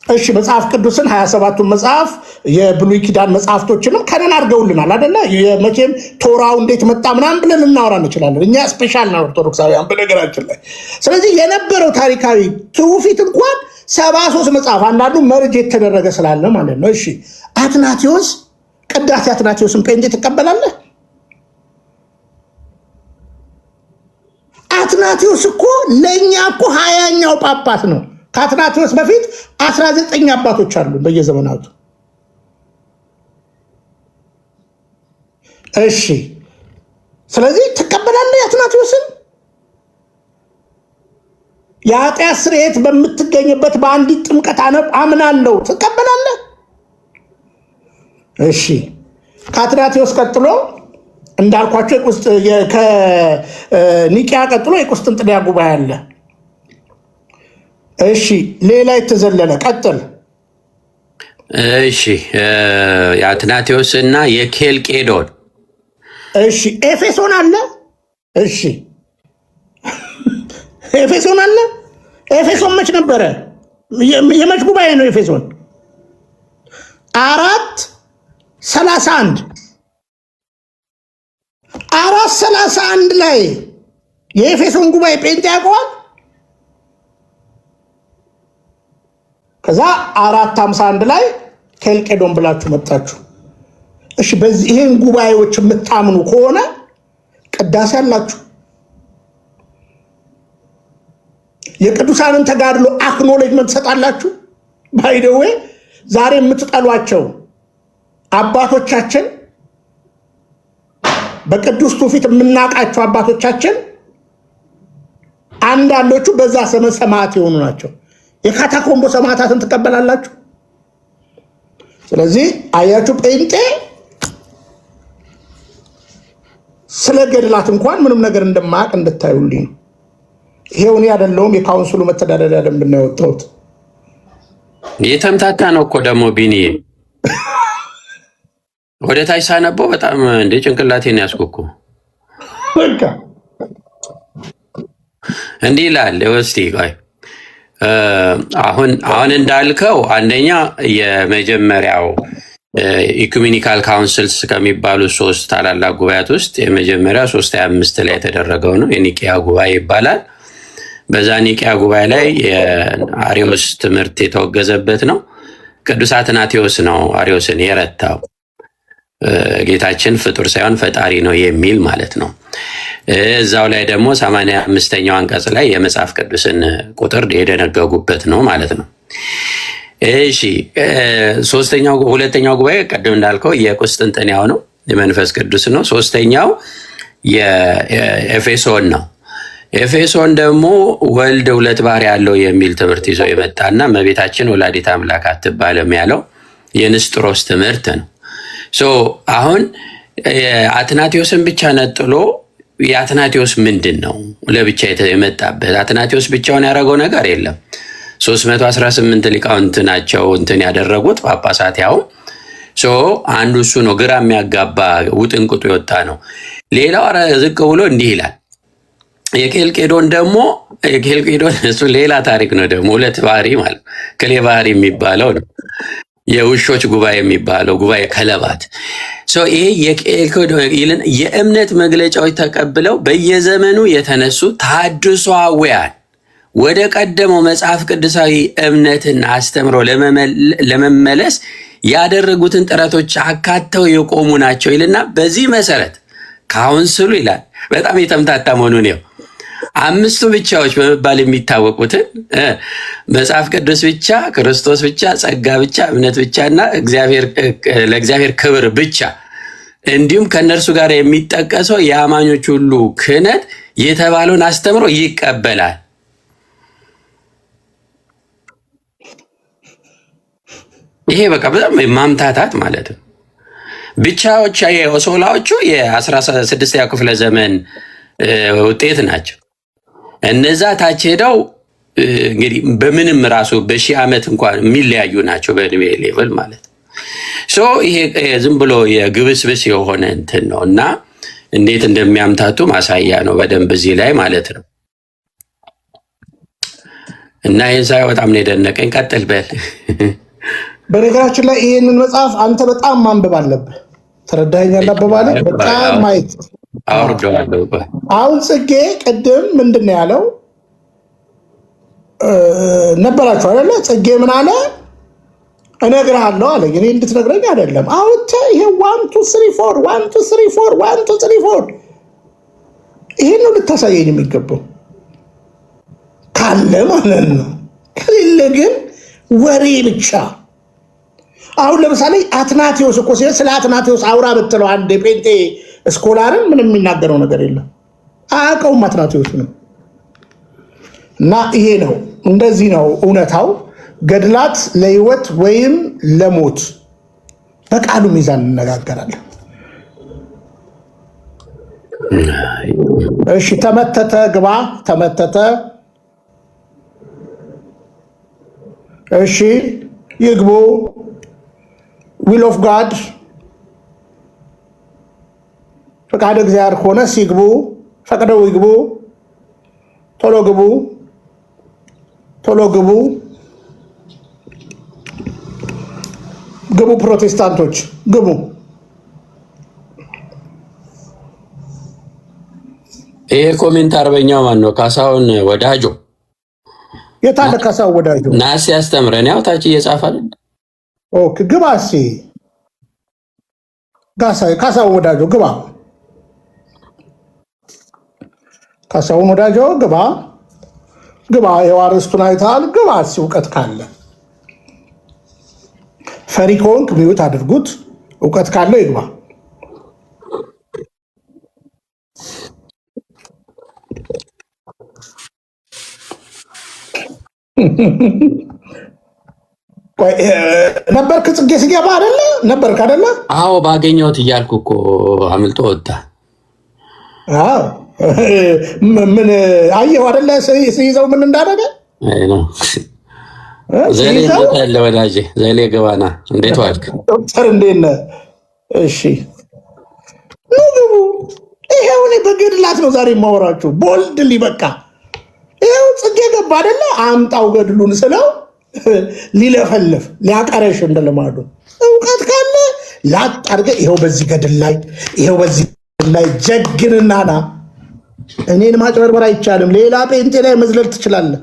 እሺ መጽሐፍ ቅዱስን 27ቱን መጽሐፍ የብሉይ ኪዳን መጽሐፍቶችንም ከነን አድርገውልናል አይደለ? መቼም ቶራው እንዴት መጣ ምናምን ብለን እናወራ እንችላለን። እኛ ስፔሻል ነው ኦርቶዶክሳውያን በነገራችን ላይ። ስለዚህ የነበረው ታሪካዊ ትውፊት እንኳን 73 መጽሐፍ አንዳንዱ መርጅ የተደረገ ስላለ ማለት ነው። እሺ አትናቴዎስ ቅዳሴ አትናቴዎስን ጴንጤ ትቀበላለህ? አትናቴዎስ እኮ ለእኛ እኮ 20ኛው ጳጳስ ነው። ከአትናቴዎስ በፊት 19 አባቶች አሉ በየዘመናቱ። እሺ ስለዚህ ትቀበላለህ የአትናቴዎስን? የኃጢአት ስርየት በምትገኝበት በአንዲት ጥምቀት አምናለሁ ትቀበላለህ? እሺ ከአትናቴዎስ ቀጥሎ እንዳልኳቸው ከኒቂያ ቀጥሎ የቁስጥንጥንያ ጉባኤ አለ። እሺ ሌላ የተዘለለ ቀጥል። እሺ የአትናቴዎስ እና የኬልቄዶን። እሺ ኤፌሶን አለ። እሺ ኤፌሶን አለ። ኤፌሶን መች ነበረ? የመች ጉባኤ ነው ኤፌሶን? 431 431 ላይ የኤፌሶን ጉባኤ ጴንጤ ያውቀዋል። ከዛ 451 ላይ ኬልቄዶን ብላችሁ መጣችሁ። እሺ በዚህ ይሄን ጉባኤዎች የምታምኑ ከሆነ ቅዳሴ አላችሁ? የቅዱሳንን ተጋድሎ አክኖሌጅመንት ትሰጣላችሁ? ባይደዌ ዛሬ የምትጠሏቸው አባቶቻችን በቅዱስ ትውፊት የምናውቃቸው አባቶቻችን አንዳንዶቹ በዛ ዘመን ሰማዕት የሆኑ ናቸው። የካታኮምቦ ሰማዕታትን ትቀበላላችሁ? ስለዚህ አያችሁ ጴንጤ ስለ ገድላት እንኳን ምንም ነገር እንደማያውቅ እንድታዩልኝ ነው። ይሄው እኔ አይደለሁም የካውንስሉ መተዳደሪያ ደንብ ነው ያወጣሁት። የተምታታ ነው እኮ ደግሞ ቢኒዬ ወደ ታች ሳነበው በጣም እንደ ጭንቅላቴን ያስኩኩ በቃ እንዲህ ይላል። እስቲ ቆይ አሁን እንዳልከው አንደኛ የመጀመሪያው ኢኩሜኒካል ካውንስልስ ከሚባሉ 3 ታላላቅ ጉባኤያት ውስጥ የመጀመሪያው 325 ላይ የተደረገው ነው። የኒቂያ ጉባኤ ይባላል። በዛ ኒቂያ ጉባኤ ላይ የአሪዮስ ትምህርት የተወገዘበት ነው። ቅዱስ አትናቴዎስ ነው አሪዮስን የረታው። ጌታችን ፍጡር ሳይሆን ፈጣሪ ነው የሚል ማለት ነው። እዛው ላይ ደግሞ 85ኛው አንቀጽ ላይ የመጽሐፍ ቅዱስን ቁጥር የደነገጉበት ነው ማለት ነው። እሺ ሁለተኛው ጉባኤ ቀደም እንዳልከው የቁስጥንጥንያው ነው፣ የመንፈስ ቅዱስ ነው። ሶስተኛው የኤፌሶን ነው። ኤፌሶን ደግሞ ወልድ 2 ባህሪ ያለው የሚል ትምህርት ይዞ የመጣና እመቤታችን ወላዲተ አምላክ አትባልም ያለው የንስጥሮስ ትምህርት ነው። አሁን አትናቴዎስን ብቻ ነጥሎ የአትናቴዎስ ምንድን ነው ለብቻ የመጣበት? አትናቴዎስ ብቻውን ያደረገው ነገር የለም። 318 ሊቃውንት ናቸው እንትን ያደረጉት ጳጳሳት። ያው አንዱ እሱ ነው፣ ግራ የሚያጋባ ውጥንቅጡ የወጣ ነው። ሌላው ዝቅ ብሎ እንዲህ ይላል። የኬልቄዶን ደግሞ የኬልቄዶን እሱ ሌላ ታሪክ ነው ደግሞ፣ ሁለት ባህሪ ማለት ክሌ ባህሪ የሚባለው ነው፣ የውሾች ጉባኤ የሚባለው ጉባኤ ከለባት። ይሄ የኬልቄዶን የእምነት መግለጫዎች ተቀብለው በየዘመኑ የተነሱ ተሐድሶአውያን ወደ ቀደመው መጽሐፍ ቅዱሳዊ እምነትና አስተምሮ ለመመለስ ያደረጉትን ጥረቶች አካተው የቆሙ ናቸው ይልና በዚህ መሰረት ካውንስሉ ይላል። በጣም የተምታታ መሆኑን ነው። 5 ብቻዎች በመባል የሚታወቁትን መጽሐፍ ቅዱስ ብቻ፣ ክርስቶስ ብቻ፣ ጸጋ ብቻ፣ እምነት ብቻና ለእግዚአብሔር ክብር ብቻ እንዲሁም ከእነርሱ ጋር የሚጠቀሰው የአማኞች ሁሉ ክህነት የተባለውን አስተምሮ ይቀበላል። ይሄ በቃ በጣም ማምታታት ማለት ነው። ብቻዎች የሶላዎቹ የ16ኛው ክፍለ ዘመን ውጤት ናቸው። እነዛ ታች ሄደው እንግዲህ በምንም ራሱ በሺህ ዓመት እንኳን የሚለያዩ ናቸው በእድሜ ሌቭል ማለት ነው። ይሄ ዝም ብሎ የግብስብስ የሆነ እንትን ነው እና እንዴት እንደሚያምታቱ ማሳያ ነው በደንብ እዚህ ላይ ማለት ነው። እና ይህን ሳይ በጣም ነው የደነቀኝ። ቀጥል በል። በነገራችን ላይ ይህንን መጽሐፍ አንተ በጣም ማንበብ አለብህ። ተረዳኸኝ? አባባለ በጣም ማየት አውርደዋለሁ። አሁን ጽጌ ቅድም ምንድን ነው ያለው ነበራችሁ አይደለ? ጽጌ ምን አለ? እነግርሃለሁ አለ። እኔ እንድትነግረኝ አይደለም። አሁን ይሄ 1 2 3 4 1 2 3 4 1 2 3 4 ይሄን ነው ልታሳየኝ የሚገባው ካለ ማለት ነው። ከሌለ ግን ወሬ ብቻ። አሁን ለምሳሌ አትናቴዎስ እኮ ስለ አትናቴዎስ አውራ ብትለው አንድ የጴንጤ ስኮላርን ምንም የሚናገረው ነገር የለም፣ አያውቀውም አትናቴዎስ ነው። እና ይሄ ነው፣ እንደዚህ ነው እውነታው። ገድላት ለህይወት ወይም ለሞት በቃሉ ሚዛን እንነጋገራለን። እሺ፣ ተመተተ ግባ፣ ተመተተ። እሺ፣ ይግቡ። ዊል ኦፍ ጋድ ፈቃድ እግዚአብሔር ከሆነ ሲግቡ፣ ፈቅደው ይግቡ። ቶሎ ግቡ፣ ቶሎ ግቡ፣ ግቡ። ፕሮቴስታንቶች ግቡ። ይሄ ኮሜንት አርበኛው ማን ነው? ካሳሁን ወዳጆ። የታለ ካሳሁን ወዳጆ? ናስ ያስተምረን። ያው ታች እየጻፈ ኦኬ፣ ግባ። እስኪ ካሳሁን ወዳጆ ግባ። ካሳሁን ወዳጆ ግባ፣ ግባ። የዋርስቱን አይተሃል? ግባ። እስኪ እውቀት ካለ ፈሪ ከሆንክ ሚዩት አድርጉት። እውቀት ካለው ይግባ። ነበርክ ጽጌ ሲገባ አይደለ? ነበርክ አይደለ? አዎ፣ ባገኘሁት እያልኩ እኮ አምልጦ ወጣ። አዎ፣ ምን አየሁ አይደለ? ሲይዘው ምን እንዳደረገ ዘሌ ያለ ወዳጄ፣ ዘሌ ገባና፣ እንዴት ዋልክ? ዶክተር እንዴት ነህ? እሺ፣ ኑ ግቡ። ይሄው እኔ በገድላት ነው ዛሬ የማወራችሁ። ቦልድሊ በቃ ይሄው ጽጌ ገባ አይደለ? አምጣው ገድሉን ስለው ሊለፈልፍ ሊያቀረሽ እንደለማዱ እውቀት ካለ ላጥ አድርገህ ይኸው በዚህ ገድል ላይ ይኸው በዚህ ገድል ላይ ጀግንና ና። እኔን ማጭበርበር አይቻልም። ሌላ ጴንጤ ላይ መዝለል ትችላለህ።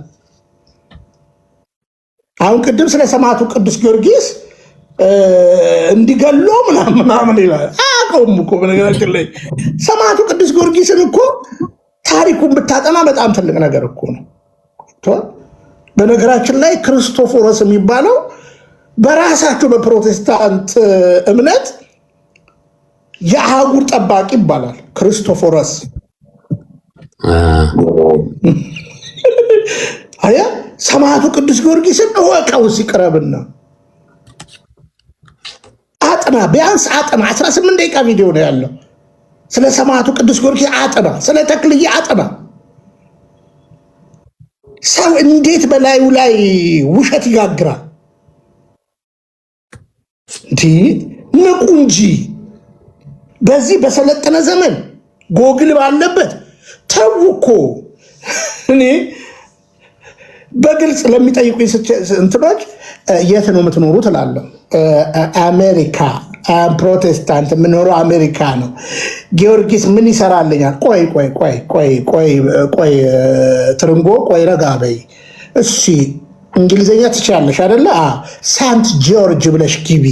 አሁን ቅድም ስለ ሰማዕቱ ቅዱስ ጊዮርጊስ እንዲገሎ ምናምን ይላል። አያውቀውም እኮ በነገራችን ላይ ሰማዕቱ ቅዱስ ጊዮርጊስን እኮ ታሪኩን ብታጠና በጣም ትልቅ ነገር እኮ ነው። በነገራችን ላይ ክርስቶፎረስ የሚባለው በራሳቸው በፕሮቴስታንት እምነት የአህጉር ጠባቂ ይባላል። ክርስቶፎረስ አያ ሰማዕቱ ቅዱስ ጊዮርጊስን እወቀው ሲቀረብና አጥና፣ ቢያንስ አጥና። 18 ደቂቃ ቪዲዮ ነው ያለው። ስለ ሰማዕቱ ቅዱስ ጊዮርጊስ አጥና፣ ስለ ተክልዬ አጥና። ሰው እንዴት በላዩ ላይ ውሸት ይጋግራል? ንቁ እንጂ በዚህ በሰለጠነ ዘመን ጎግል ባለበት ተው እኮ። እኔ በግልጽ ለሚጠይቁ እንትኖች የት ነው የምትኖሩት እላለሁ። አሜሪካ፣ ፕሮቴስታንት የምኖረው አሜሪካ ነው። ጊዮርጊስ ምን ይሰራልኛል? ቆይ ትርንጎ፣ ቆይ ረጋ በይ እሺ። እንግሊዝኛ ትችላለሽ አይደለ? ሳንት ጆርጅ ብለሽ ግቢ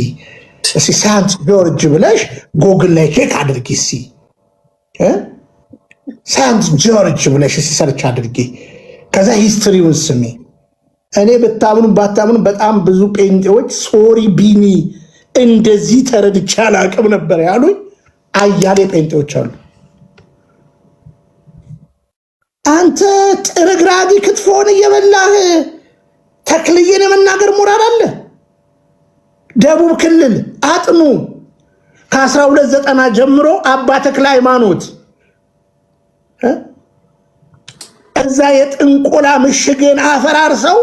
እስኪ። ሳንት ጆርጅ ብለሽ ጎግል ላይ ቼክ አድርጊ እስኪ። ሳንት ጆርጅ ብለሽ እስኪ ሰርች አድርጊ። ከዛ ሂስትሪውን ስሚ። እኔ ብታምኑ ባታምኑ በጣም ብዙ ጴንጤዎች ሶሪ ቢኒ እንደዚህ ተረድቼ አላቅም ነበር ያሉኝ አያሌ ጴንጤዎች አሉ። አንተ ጥርግራጊ ክትፎን እየበላህ ተክልዬን የመናገር ሞራል አለ? ደቡብ ክልል አጥኑ። ከ1290 ጀምሮ አባ ተክለ ሃይማኖት እዛ የጥንቆላ ምሽግን አፈራርሰው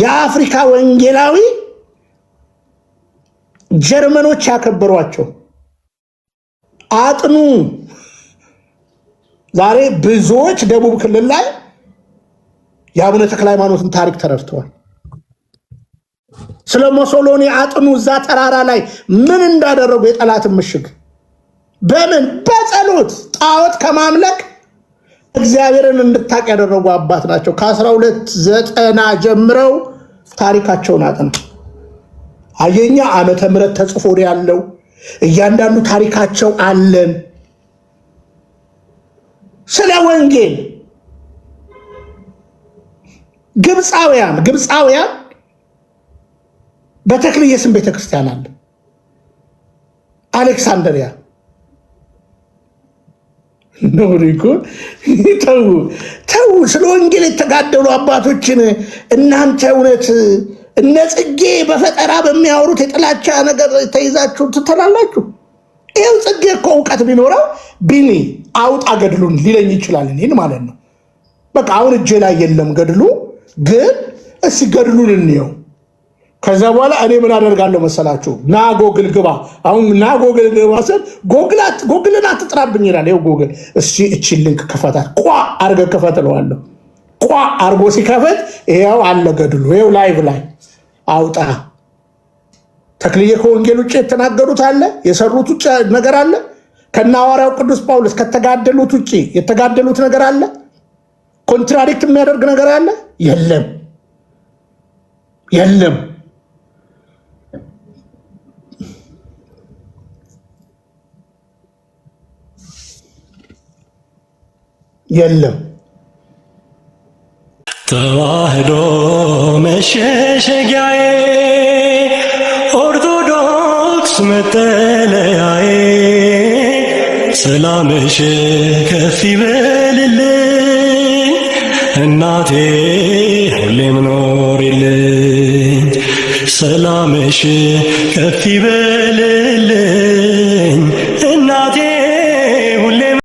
የአፍሪካ ወንጌላዊ ጀርመኖች ያከበሯቸው። አጥኑ። ዛሬ ብዙዎች ደቡብ ክልል ላይ የአቡነ ተክለ ሃይማኖትን ታሪክ ተረድተዋል። ስለ ሞሶሎኒ አጥኑ። እዛ ተራራ ላይ ምን እንዳደረጉ የጠላትን ምሽግ በምን በጸሎት ጣዖት ከማምለክ እግዚአብሔርን እንድታቅ ያደረጉ አባት ናቸው። ከ1290 ጀምረው ታሪካቸውን አጥኑ። አየኛ ዓመተ ምሕረት ተጽፎ ያለው እያንዳንዱ ታሪካቸው አለን። ስለ ወንጌል ግብፃውያን በተክልዬ ስም ቤተክርስቲያን አለ። አሌክሳንድሪያ ኖሪኮ ተው። ስለ ወንጌል የተጋደሉ አባቶችን እናንተ እውነት እነ ጽጌ በፈጠራ በሚያወሩት የጥላቻ ነገር ተይዛችሁ ትተላላችሁ። ይኸው ጽጌ እኮ እውቀት ቢኖረው ቢኒ አውጣ ገድሉን ሊለኝ ይችላል፣ እኔን ማለት ነው። በቃ አሁን እጄ ላይ የለም ገድሉ፣ ግን እስኪ ገድሉን እንየው። ከዛ በኋላ እኔ ምን አደርጋለሁ መሰላችሁ? ና ጎግል ግባ። አሁን ና ጎግል ግባ ስል ጎግልን አትጥራብኝ ይላል። ይኸው ጎግል እስኪ እቺ ሊንክ ክፈታት፣ ቋ አርገ ክፈት እለዋለሁ። ቋ አርጎ ሲከፈት ይኸው አለ ገድሉ። ይኸው ላይቭ ላይ አውጣ። ተክልዬ ከወንጌል ውጭ የተናገሩት አለ፣ የሰሩት ውጭ ነገር አለ። ከነ ሐዋርያው ቅዱስ ጳውሎስ ከተጋደሉት ውጭ የተጋደሉት ነገር አለ። ኮንትራዲክት የሚያደርግ ነገር አለ? የለም። ተዋህዶ መሸሸጊያዬ፣ ኦርቶዶክስ መጠለያዬ፣ ሰላምሽ ከፍ ይበልልኝ እናቴ ሁሌም ኖሪልኝ። ሰላምሽ ከፍ ይበልልኝ